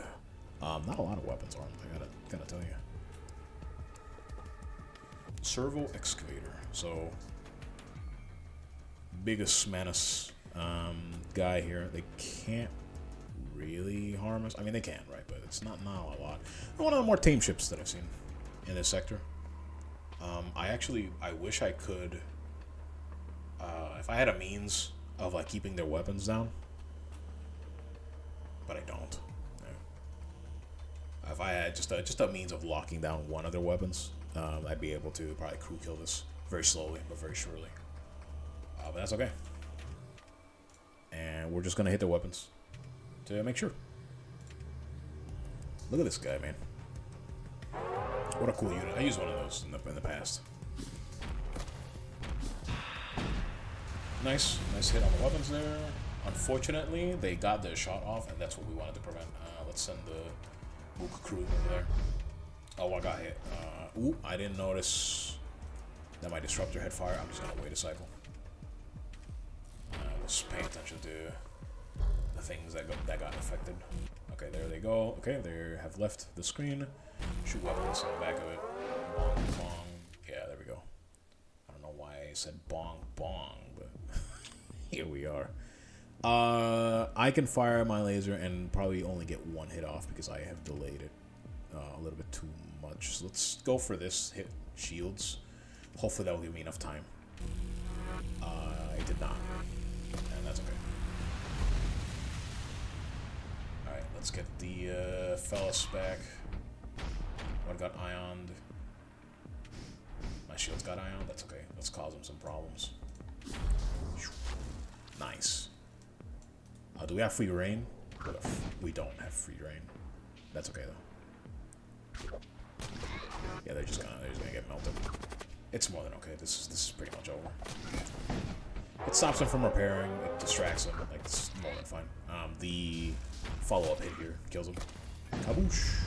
Not a lot of weapons armed, I gotta tell you. Servo excavator. So biggest menace guy here. They can't really harm us. I mean, they can, right? But it's not a lot. One of the more tame ships that I've seen in this sector. I wish I could. If I had a means of like keeping their weapons down, but I don't. Yeah. If I had just a means of locking down one of their weapons, I'd be able to probably crew kill this very slowly but very surely. But that's okay. And we're just gonna hit their weapons to make sure. Look at this guy, man. What a cool unit. I used one of those in the past. Nice hit on the weapons there. Unfortunately, they got their shot off, and that's what we wanted to prevent. Let's send the Mook crew over there. Oh, I got hit. Ooh, I didn't notice that my disruptor had fire. I'm just gonna wait a cycle. Let's pay attention to the things that got affected. Okay, there they go. Okay, they have left the screen. Shoot weapons on the back of it. Bong, bong. Yeah, there we go. I don't know why I said bong, bong, but here we are. I can fire my laser and probably only get one hit off because I have delayed it a little bit too much. So let's go for this hit shields. Hopefully that will give me enough time. I did not. And that's okay. Alright, let's get the fellas back. One got ioned. My shields got ioned. That's okay. Let's cause them some problems. Nice. Do we have free reign? We don't have free reign. That's okay though. Yeah, they're just gonna get melted. It's more than okay. This is pretty much over. It stops them from repairing. It distracts them. Like, it's more than fine. The follow-up hit here kills them. Kaboosh.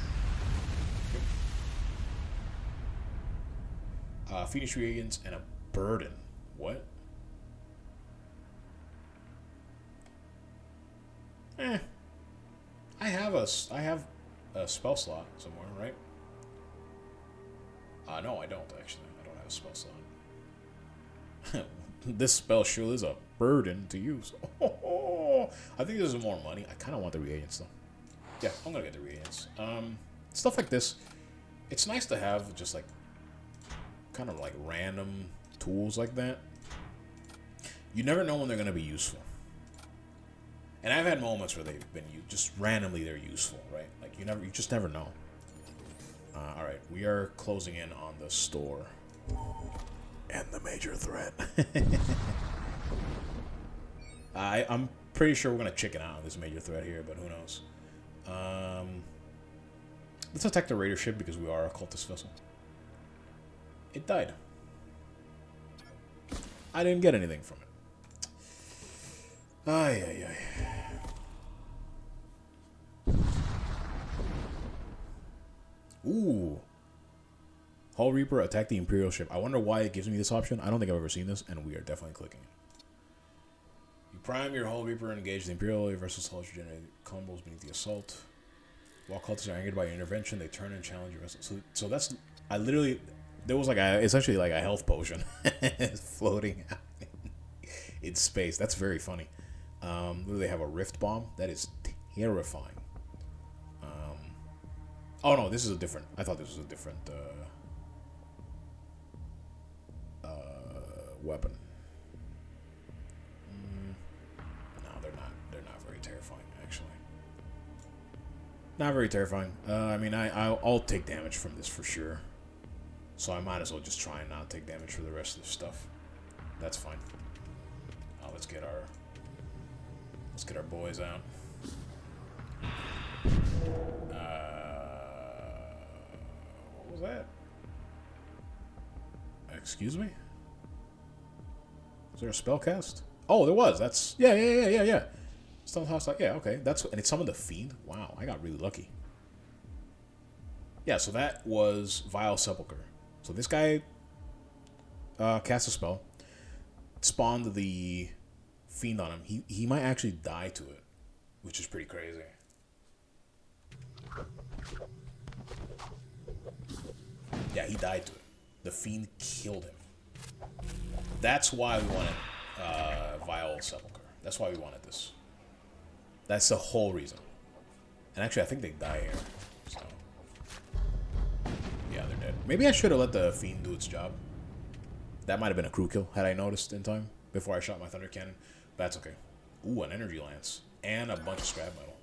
Phoenix reagents and a burden. What? I have a spell slot somewhere, right? No, I don't actually. I don't have a spell slot. This spell sure is a burden to use. I think this is more money. I kind of want the reagents though. Yeah, I'm gonna get the reagents. Stuff like this, it's nice to have just like kind of like random tools like that. You never know when they're gonna be useful. And I've had moments where they've been just randomly they're useful, right? Like you just never know. All right, we are closing in on the store and the major threat. I'm pretty sure we're gonna chicken out on this major threat here, but who knows? Let's attack the raider ship because we are a cultist vessel. It died. I didn't get anything from it. Ay, ay, ay. Ooh. Hull Reaper attack the Imperial ship. I wonder why it gives me this option. I don't think I've ever seen this, and we are definitely clicking it. You prime your Hull Reaper and engage the Imperial versus Hull generate combos beneath the assault. While cultists are angered by your intervention, they turn and challenge your vessel. So that's, I literally, there was like it's actually like a health potion floating out in space. That's very funny. They have a rift bomb. That is terrifying. Oh no, this is a different, I thought this was a different weapon. No, they're not very terrifying, actually. Not very terrifying. I mean, I'll take damage from this for sure. So I might as well just try and not take damage for the rest of the stuff. That's fine. Let's get our boys out. What was that? Excuse me? Is there a spell cast? Oh, there was. That's yeah. Stone house, like, yeah, okay. That's, and it summoned the fiend. Wow, I got really lucky. Yeah, so that was Vile Sepulchre. So this guy cast a spell, spawned the fiend on him. He might actually die to it, which is pretty crazy. Yeah, he died to it. The fiend killed him. That's why we wanted Vile Sepulchre. That's why we wanted this. That's the whole reason. And actually, I think they die here. So, yeah, they're dead. Maybe I should have let the fiend do its job. That might have been a crew kill, had I noticed in time, before I shot my thunder cannon. But that's okay. Ooh, an energy lance. And a bunch of scrap metal.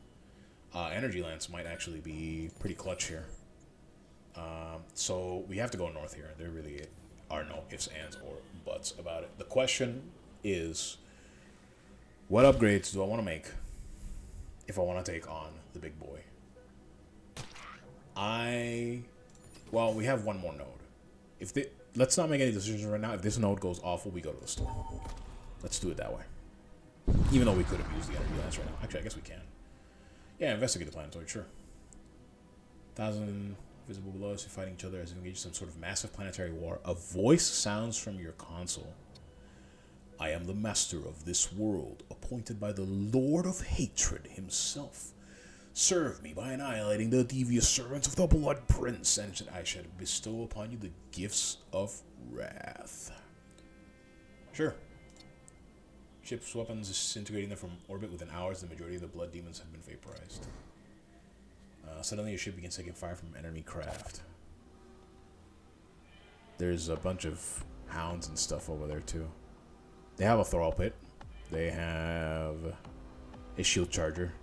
Energy lance might actually be pretty clutch here. So we have to go north here. There really are no ifs, ands, or buts about it. The question is, what upgrades do I want to make if I want to take on the big boy? Well, we have one more node. Let's not make any decisions right now. If this node goes awful, we go to the store. Let's do it that way. Even though we could have used the energy lance right now. Actually, I guess we can. Yeah, investigate the planetoid, sure. 1,000 visible below us, you're fighting each other as you engage in some sort of massive planetary war. A voice sounds from your console. I am the master of this world, appointed by the Lord of Hatred himself. Serve me by annihilating the devious servants of the Blood Prince, and I shall bestow upon you the gifts of wrath. Sure. Ship's weapons disintegrating them from orbit within hours. The majority of the blood demons have been vaporized. Suddenly your ship begins taking fire from enemy craft. There's a bunch of hounds and stuff over there too. They have a THRALL PIT. They have a shield charger.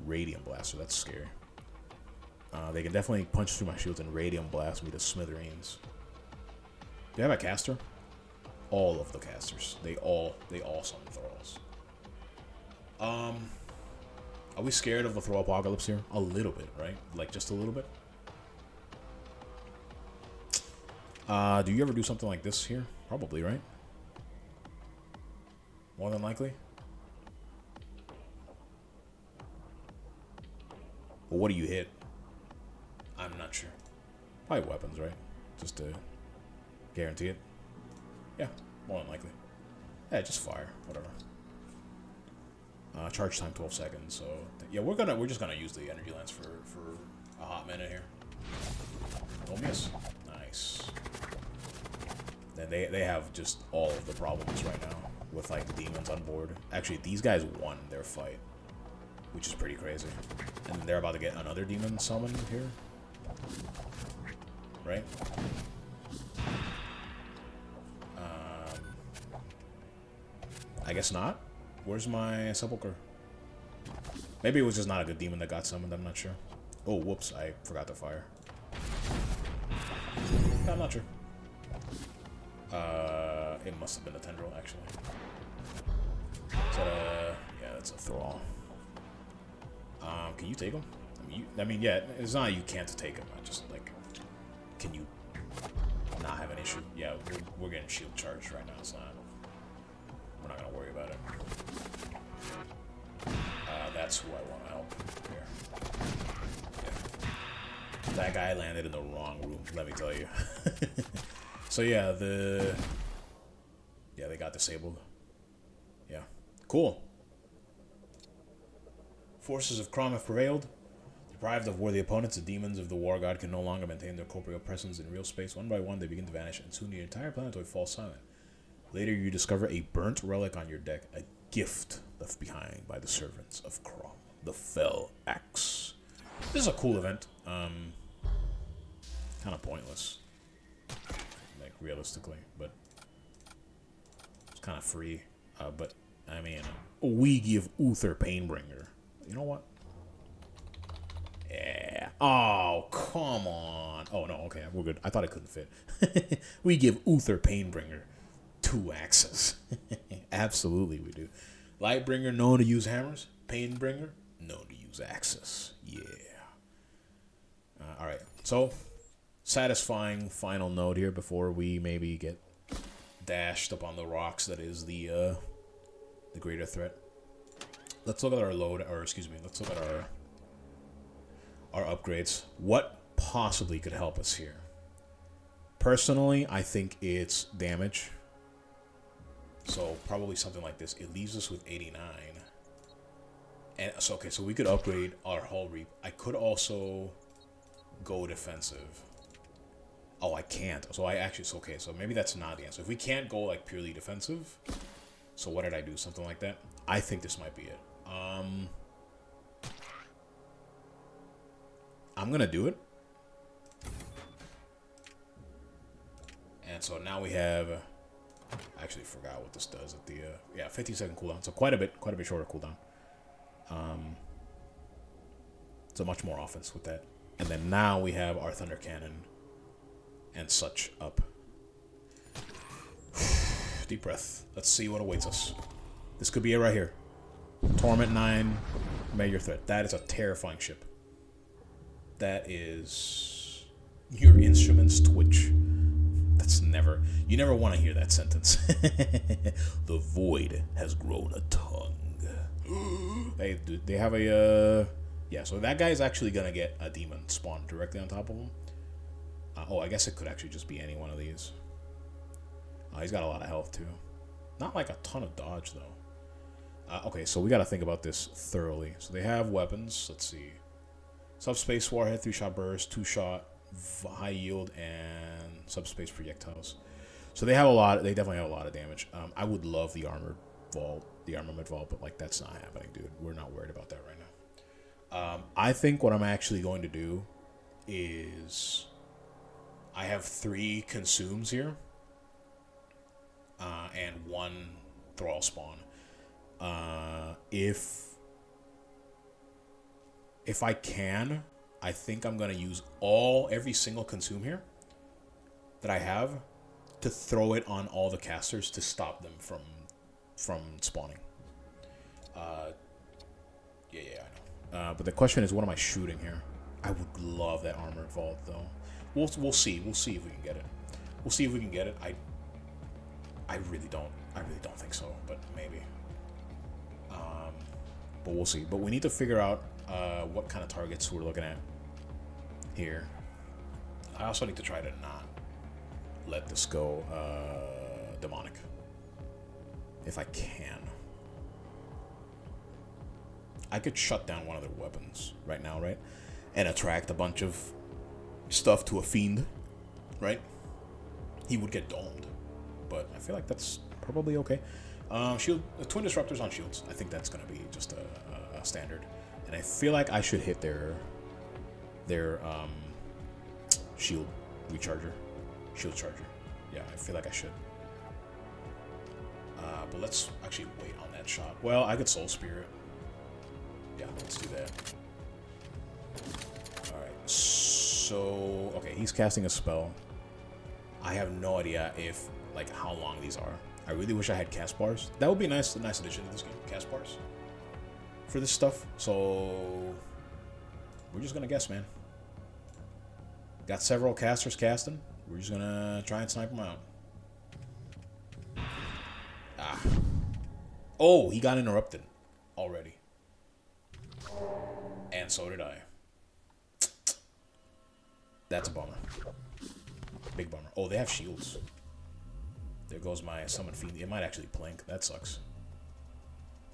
Radium blaster, that's scary. They can definitely punch through my shields and radium blast me to smithereens. Do you have a caster? All of the casters. They all summon thralls. Are we scared of the Thrall Apocalypse here? A little bit, right? Like, just a little bit? Do you ever do something like this here? Probably, right? More than likely. But what do you hit? I'm not sure. Probably weapons, right? Just to guarantee it. Yeah, more than likely. Yeah, just fire, whatever. Charge time 12 seconds. So yeah, we're just gonna use the energy lance for a hot minute here. Don't miss. Nice. Then they have just all of the problems right now with like the demons on board. Actually, these guys won their fight, which is pretty crazy. And then they're about to get another demon summoned here, right? I guess not. Where's my sepulcher? Maybe it was just not a good demon that got summoned. I'm not sure. Oh, whoops! I forgot to fire. I'm not sure. It must have been a tendril, actually. Is that a... Yeah, that's a thrall. Can you take him? I mean, yeah, it's not you can't take him. I just, like... Can you not have an issue? Yeah, we're getting shield charged right now. It's not... We're not gonna worry about it. That's who I want to help here. Yeah. That guy landed in the wrong room, let me tell you. So yeah, they got disabled. Yeah, cool. Forces of Crom have prevailed. Their Deprived of worthy opponents, the demons of the war god can no longer maintain their corporeal presence in real space. One by one, they begin to vanish, and soon the entire planetoid falls silent. Later, you discover a burnt relic on your deck, a gift left behind by the servants of Krom, the Fell Axe. This is a cool event. Kind of pointless, like realistically, but it's kind of free. But I mean, we give Uther Painbringer. You know what? Yeah. Oh, come on. Oh no. Okay, we're good. I thought it couldn't fit. We give Uther Painbringer 2 axes. Absolutely, we do. Lightbringer known to use hammers. Painbringer known to use axes. Yeah. All right. So, satisfying final note here before we maybe get dashed up on the rocks. That is the greater threat. Let's look at our load, or excuse me. Let's look at our upgrades. What possibly could help us here? Personally, I think it's damage. So probably something like this. It leaves us with 89. And so okay, so we could upgrade our hull reap. I could also go defensive. Oh, I can't. So I actually, so okay, so maybe that's not the answer. If we can't go like purely defensive, so what did I do? Something like that? I think this might be it. I'm gonna do it. And so now we have, I actually forgot what this does at the, yeah, 50-second cooldown. So quite a bit shorter cooldown. So much more offense with that. And then now we have our Thunder Cannon and such up. Deep breath. Let's see what awaits us. This could be it right here. Torment 9, Major Threat. That is a terrifying ship. That is... Your instruments twitch. That's never... You never want to hear that sentence. The void has grown a tongue. They have a... yeah, so that guy is actually going to get a demon spawn directly on top of him. Oh, I guess it could actually just be any one of these. He's got a lot of health, too. Not like a ton of dodge, though. Okay, so we got to think about this thoroughly. So they have weapons. Let's see. Subspace Warhead, 3-shot burst, 2-shot, high yield, and subspace projectiles. So they have a lot. They definitely have a lot of damage. I would love the armored vault, the armament vault, but like that's not happening, dude. We're not worried about that right now. I think what I'm actually going to do is I have 3 consumes here, and 1 thrall spawn. If I can, I think I'm gonna use every single consume here that I have to throw it on all the casters to stop them from spawning. Yeah, I know. But the question is, what am I shooting here? I would love that armored vault, though. We'll see. We'll see if we can get it. We'll see if we can get it. I really don't think so, but maybe. But we'll see. But we need to figure out what kind of targets we're looking at here. I also need to try to not let this go demonic, if I can. I could shut down one of their weapons right now, right? And attract a bunch of stuff to a fiend, right? He would get domed. But I feel like that's probably okay. Shield, twin disruptors on shields. I think that's going to be just a standard. And I feel like I should hit their shield recharger. Shield charger. Yeah, I feel like I should. But let's actually wait on that shot. Well, I could Soul Spirit. Yeah, let's do that. Alright, so... Okay, he's casting a spell. I have no idea if, like, how long these are. I really wish I had cast bars. That would be a nice addition to this game. Cast bars. For this stuff. So... We're just gonna guess, man. Got several casters casting. We're just gonna try and snipe them out. Ah. Oh, he got interrupted already. And so did I. That's a bummer. Big bummer. Oh, they have shields. There goes my summon fiend. It might actually plink. That sucks.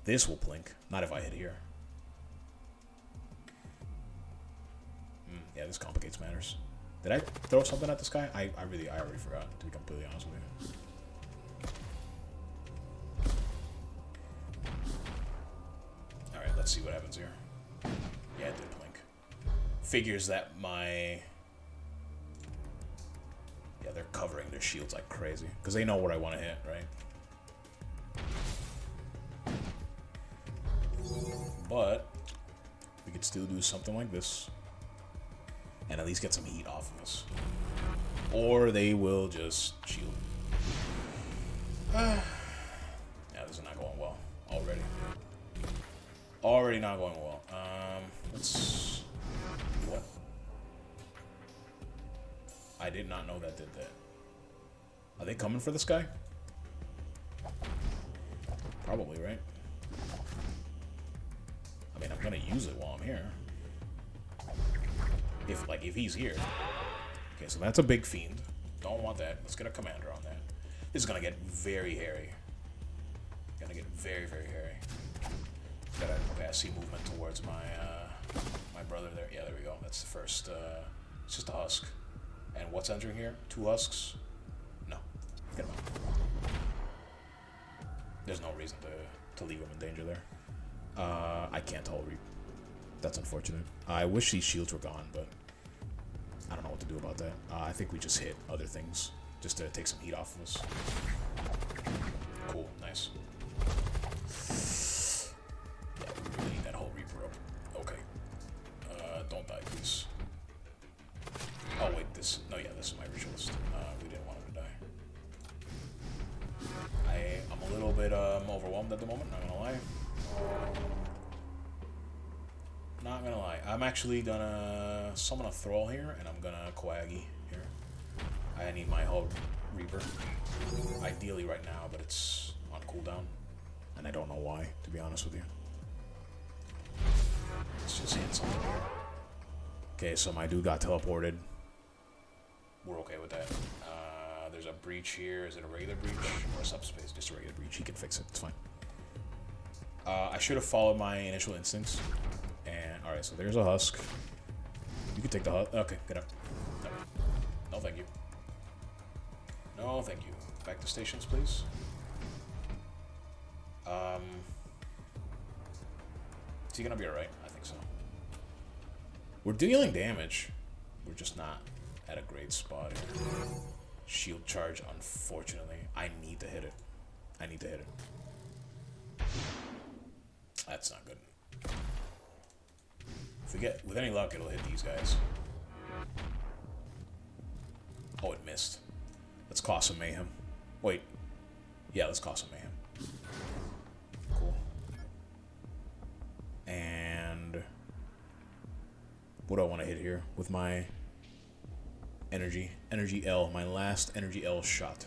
This will plink. Not if I hit here. Yeah, this complicates matters. Did I throw something at this guy? I already forgot, to be completely honest with you. Alright, let's see what happens here. Yeah, it did blink. Figures that my... Yeah, they're covering their shields like crazy. Because they know what I want to hit, right? But we could still do something like this and at least get some heat off of us. Or they will just shield. Yeah, this is not going well already. Already not going well. Let's... What? I did not know that did that. Are they coming for this guy? Probably, right? I mean, I'm gonna use it while I'm here. If he's here. Okay, so that's a big fiend. Don't want that. Let's get a commander on that. This is gonna get very hairy. Gonna get very, very hairy. Okay, I see movement towards my my brother there. Yeah, there we go. That's the first. It's just a husk. And what's entering here? 2 husks? No. Get him out. There's no reason to leave him in danger there. I can't tall reap. That's unfortunate. I wish these shields were gone, but I don't know what to do about that. I think we just hit other things just to take some heat off of us. Cool, nice. Yeah, we really need that whole reaper up. Okay. Don't die, please. Oh wait, this. No, yeah, this is my ritualist. We didn't want him to die. I'm a little bit overwhelmed at the moment. Not gonna lie. Not gonna lie. I'm actually gonna summon a thrall here, and I'm gonna Quaggy here. I need my whole Reaper. Ideally right now, but it's on cooldown. And I don't know why, to be honest with you. Let's just hit something here. Okay, so my dude got teleported. We're okay with that. There's a breach here. Is it a regular breach or a subspace? Just a regular breach. He can fix it. It's fine. I should have followed my initial instincts. And alright, so there's a husk. You can take the husk. Okay, get up. No. No, thank you. No, thank you. Back to stations, please. Is he gonna be alright? I think so. We're dealing damage. We're just not at a great spot here. Shield charge, unfortunately. I need to hit it. I need to hit it. That's not good. If we get, with any luck, it'll hit these guys. Oh, it missed. Let's cause some mayhem. Wait. Yeah, let's cause some mayhem. Cool. And what do I want to hit here with my energy L, my last energy L shot.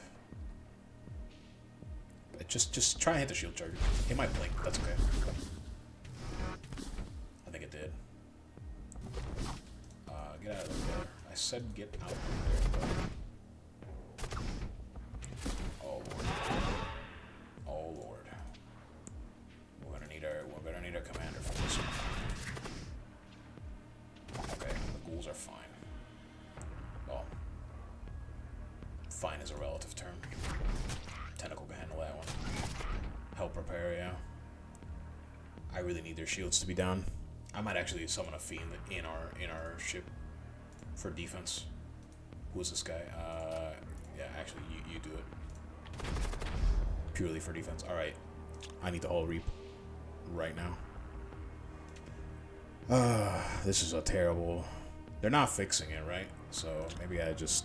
Just try and hit the shield charge. It might blink. That's okay. I think it did. Get out of there. I said get out of there. Oh lord. Oh lord. We're gonna need our commander for this one. Okay, the ghouls are fine. Well, fine is a relative term. Tentacle can handle that one. Help repair, yeah. I really need their shields to be down. I might actually summon a fiend in our ship for defense. Who is this guy? Yeah, actually, you do it. Purely for defense. Alright. I need the whole reap right now. This is a terrible... They're not fixing it, right? So maybe I just...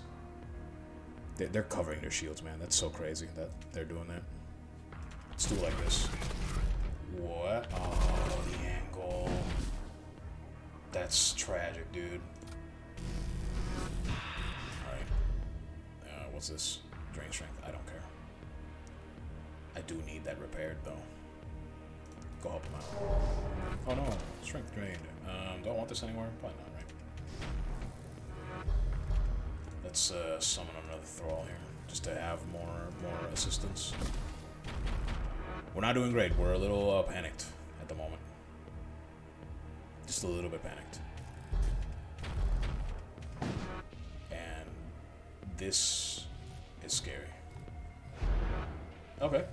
They're covering their shields, man. That's so crazy that they're doing that. Let's do it like this. What? Oh, the angle. That's tragic, dude. Alright. What's this? Drain strength. I don't care. I do need that repaired, though. Go help him out. Oh, no. Strength drained. Do I want this anymore? Probably not, right? Let's summon another thrall here, just to have more assistance. We're not doing great. We're a little panicked at the moment. Just a little bit panicked. This is scary. Okay.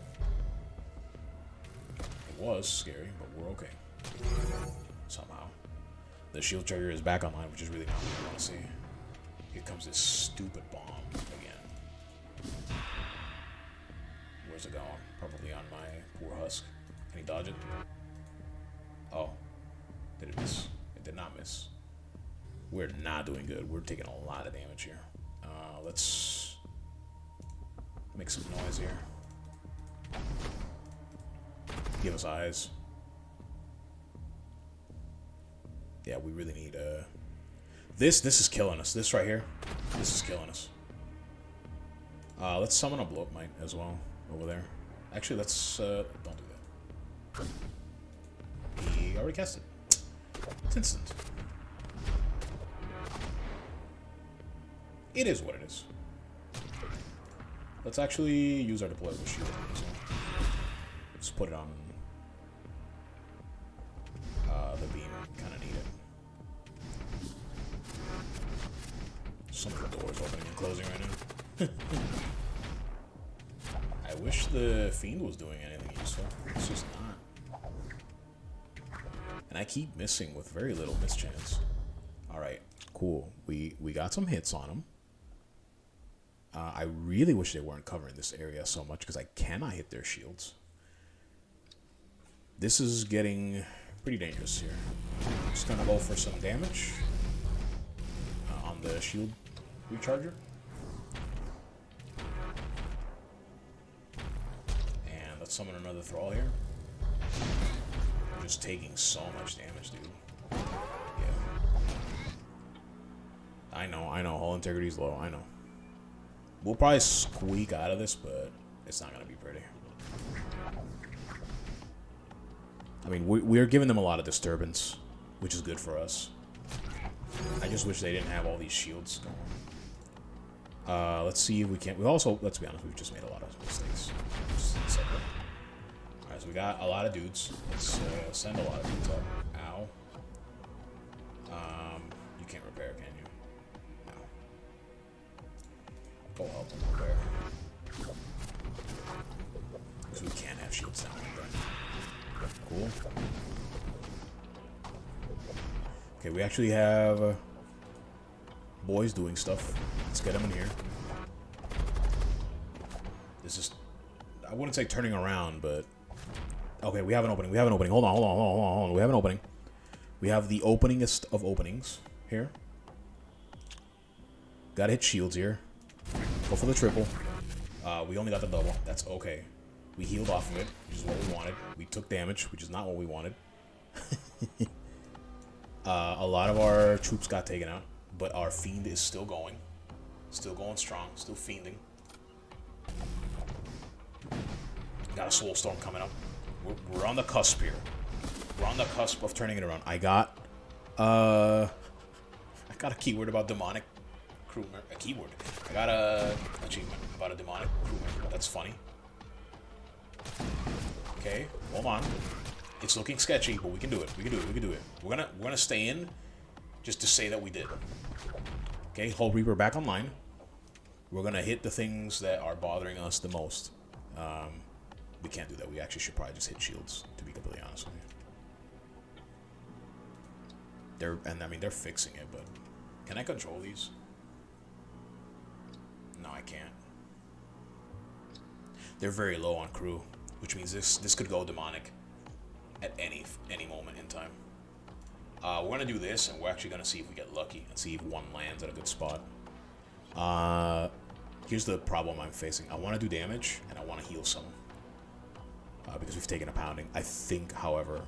It was scary, but we're okay. Somehow. The shield trigger is back online, which is really not what I want to see. Here comes this stupid bomb again. Where's it going? Probably on my poor husk. Can he dodge it? Oh. Did it miss? It did not miss. We're not doing good. We're taking a lot of damage here. Let's make some noise here. Give us eyes. Yeah, we really need this is killing us. This right here. This is killing us. Let's summon a blow up mite as well over there. Actually, let's don't do that. He already cast it. It's instant. It is what it is. Let's actually use our deployable shield. So let's put it on the beam. Kind of need it. Some of the doors opening and closing right now. I wish the Fiend was doing anything useful. It's just not. And I keep missing with very little mischance. Alright, cool. We got some hits on him. I really wish they weren't covering this area so much because I cannot hit their shields. This is getting pretty dangerous here. Just gonna go for some damage on the shield recharger. And let's summon another Thrall here. I'm just taking so much damage, dude. Yeah. I know. Hull integrity is low. I know. We'll probably squeak out of this, but it's not going to be pretty. I mean, we're giving them a lot of disturbance, which is good for us. I just wish they didn't have all these shields going. Let's see if we can... We also, let's be honest, we've just made a lot of mistakes. Alright, so we got a lot of dudes. Let's send a lot of dudes up. Ow. You can't repair, can you? Go help them repair. Because we can't have shields down like that. Cool. Okay, we actually have boys doing stuff. Let's get them in here. This is... I wouldn't say turning around, but... Okay, we have an opening. Hold on. We have an opening. We have the openingest of openings here. Gotta hit shields here. Go for the triple. We only got the double. That's okay. We healed off of it, which is what we wanted. We took damage, which is not what we wanted. A lot of our troops got taken out, but our Fiend is still going. Still going strong. Still fiending. Got a Soul Storm coming up. We're on the cusp here. We're on the cusp of turning it around. I got a keyword about demonic crew member. A keyword. I got a achievement about a demonic crew member. That's funny. Okay, hold on. It's looking sketchy, but we can do it. We can do it. We're gonna stay in just to say that we did. Okay, Hull Reaper back online. We're gonna hit the things that are bothering us the most. We can't do that. We actually should probably just hit shields, to be completely honest with you. They're fixing it, but can I control these? No, I can't. They're very low on crew, which means this could go demonic at any moment in time. We're gonna do this, and we're actually gonna see if we get lucky and see if one lands at a good spot. Here's the problem I'm facing. I want to do damage, and I want to heal some. Because we've taken a pounding. I think, however,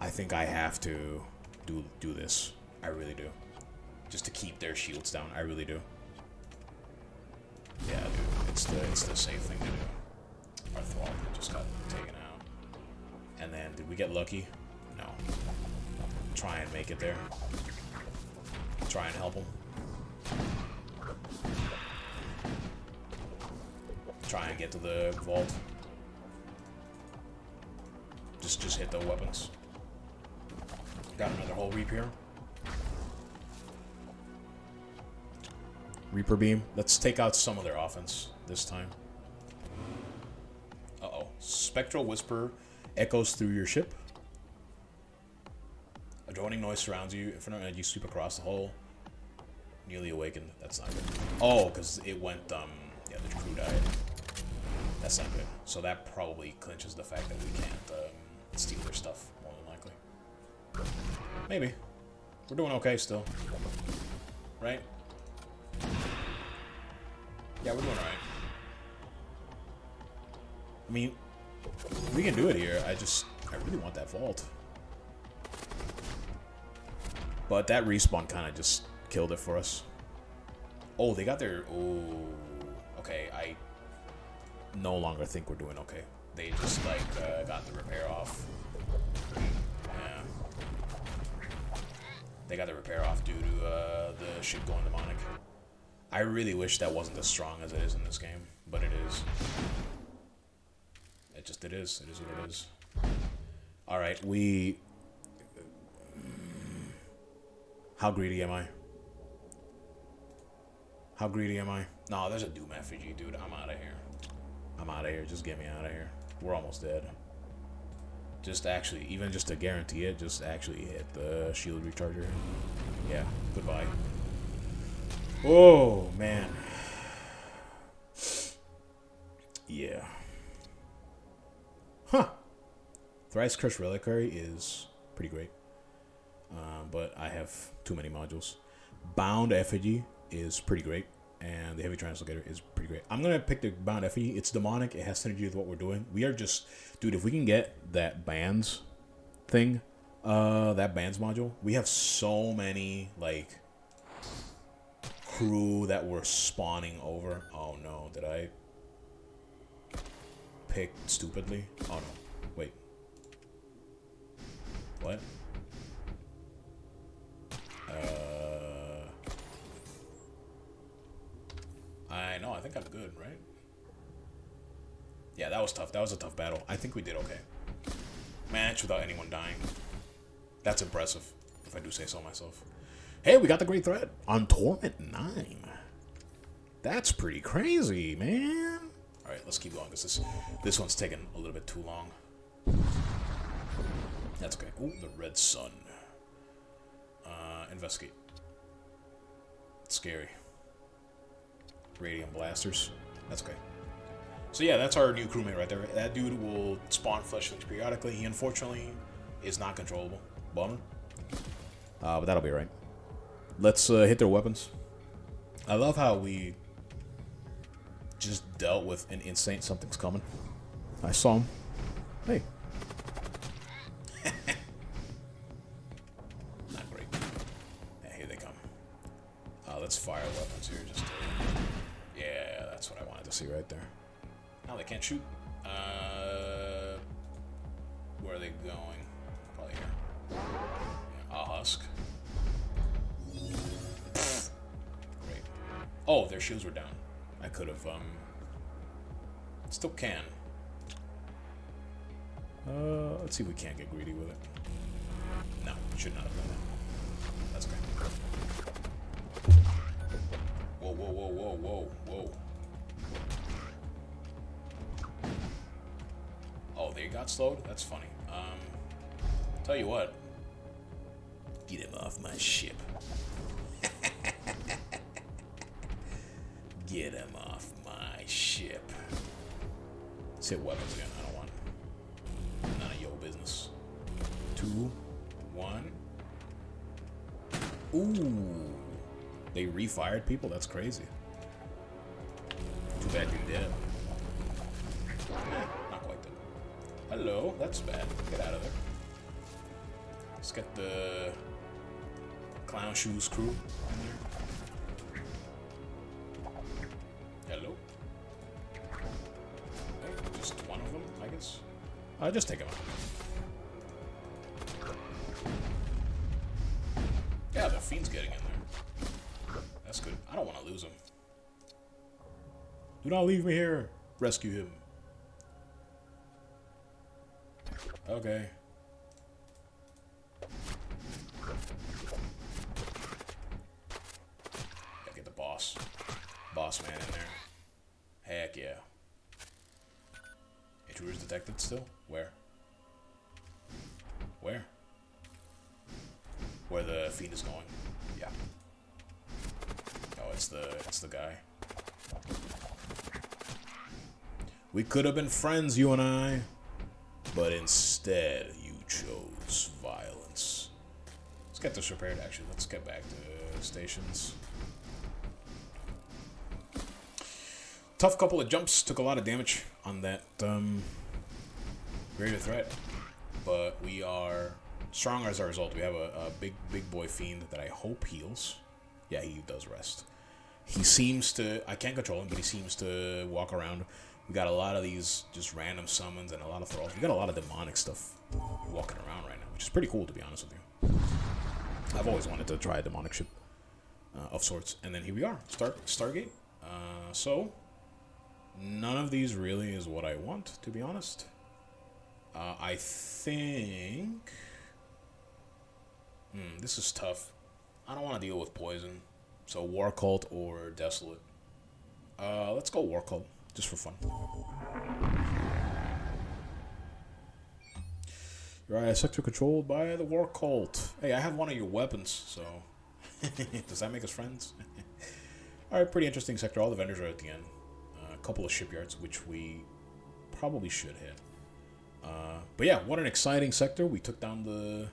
I have to do this. I really do. Just to keep their shields down. I really do. Yeah, dude. It's the safe thing to do. Our Thrall Pit just got taken out. And then, did we get lucky? No. Try and make it there. Try and help them. Try and get to the vault. Just hit the weapons. Got another Hull Reap here. Reaper Beam. Let's take out some of their offense this time. Uh-oh. Spectral Whisper echoes through your ship. A droning noise surrounds you. Infernal energy sweep across the hull. Newly awakened. That's not good. Oh, because it went, yeah, the crew died. That's not good. So that probably clinches the fact that we can't steal their stuff, more than likely. Maybe. We're doing okay still. Right? Yeah, we're doing alright. I mean, we can do it here. I really want that vault. But that respawn kind of just killed it for us. Oh, they got their... Oh, okay. I no longer think we're doing okay. They just, like, got the repair off. Yeah. They got the repair off due to the ship going demonic. I really wish that wasn't as strong as it is in this game, but it is. It is. It is what it is. Alright, we... How greedy am I? How greedy am I? No, there's a Doom effigy, dude. I'm out of here. I'm out of here. Just get me out of here. We're almost dead. Just actually, even just to guarantee it, just actually hit the shield recharger. Yeah, goodbye. Oh, man. Yeah. Huh. Thrice Cursed Reliquary is pretty great. But I have too many modules. Bound Effigy is pretty great. And the Heavy Translocator is pretty great. I'm going to pick the Bound Effigy. It's demonic. It has synergy with what we're doing. We are just... Dude, if we can get that bands thing, that bands module, we have so many, like, crew that we're spawning over. Oh, no. Did I pick stupidly? Oh, no. Wait. What? I know. I think I'm good, right? Yeah, that was tough. That was a tough battle. I think we did okay. Match without anyone dying. That's impressive, if I do say so myself. Hey, we got the Great Threat on Torment 9. That's pretty crazy, man. All right, let's keep going, because this one's taking a little bit too long. That's okay. Ooh, the Red Sun. Investigate. It's scary. Radium blasters. That's okay. So yeah, that's our new crewmate right there. That dude will spawn fleshlings periodically. He unfortunately is not controllable. Bummer. But that'll be right. Let's hit their weapons. I love how we just dealt with an instant something's coming. I saw him. Hey. Not great. Yeah, here they come. Let's fire weapons here just to... Yeah, that's what I wanted to see right there. No, they can't shoot. Where are they going? Probably here. Yeah, a husk. Great. Oh, their shields were down. I could have, still can. Let's see if we can't get greedy with it. No, should not have done that. That's okay. Whoa, whoa, whoa, whoa, whoa, whoa. Oh, they got slowed? That's funny. Tell you what. Get him off my ship. Get him off my ship. Let's hit weapons again. I don't want none of your business. 2, 1. Ooh. They refired people? That's crazy. Too bad you're dead. Not quite dead. Hello, that's bad. Get out of there. Let's get the Clown Shoes crew in there. Hello. Okay, just one of them, I guess. I'll just take him out. Yeah, the Fiend's getting in there. That's good. I don't want to lose him. Do not leave me here. Rescue him. Okay. Gotta get the boss. boss man in there. Heck yeah. Intruders detected still? Where? Where? Where the fiend is going. Yeah. Oh, it's the guy. We could have been friends, you and I, but instead you chose violence. Let's get this repaired, actually. Let's get back to stations. Tough couple of jumps. Took a lot of damage on that greater threat. But we are stronger as a result. We have a big boy fiend that I hope heals. Yeah, he does rest. He seems to... I can't control him, but he seems to walk around. We got a lot of these just random summons and a lot of thralls. We got a lot of demonic stuff walking around right now, which is pretty cool, to be honest with you. I've always wanted to try a demonic ship of sorts. And then here we are. Stargate. So, none of these really is what I want, to be honest. I think... this is tough. I don't want to deal with poison. So, War Cult or Desolate. Let's go War Cult. Just for fun. Your area sector controlled by the War Cult. Hey, I have one of your weapons, so... Does that make us friends? Alright, pretty interesting sector. All the vendors are at the end. A couple of shipyards, which we probably should hit. But yeah, what an exciting sector. We took down the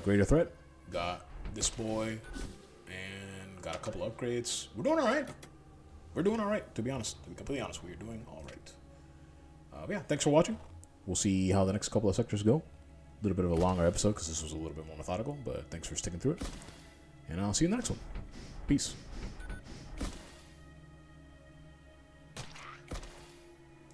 greater threat. Got this boy. And got a couple of upgrades. We're doing alright. We're doing alright, to be honest. To be completely honest, we're doing alright. But yeah, thanks for watching. We'll see how the next couple of sectors go. A little bit of a longer episode because this was a little bit more methodical, but thanks for sticking through it. And I'll see you in the next one. Peace.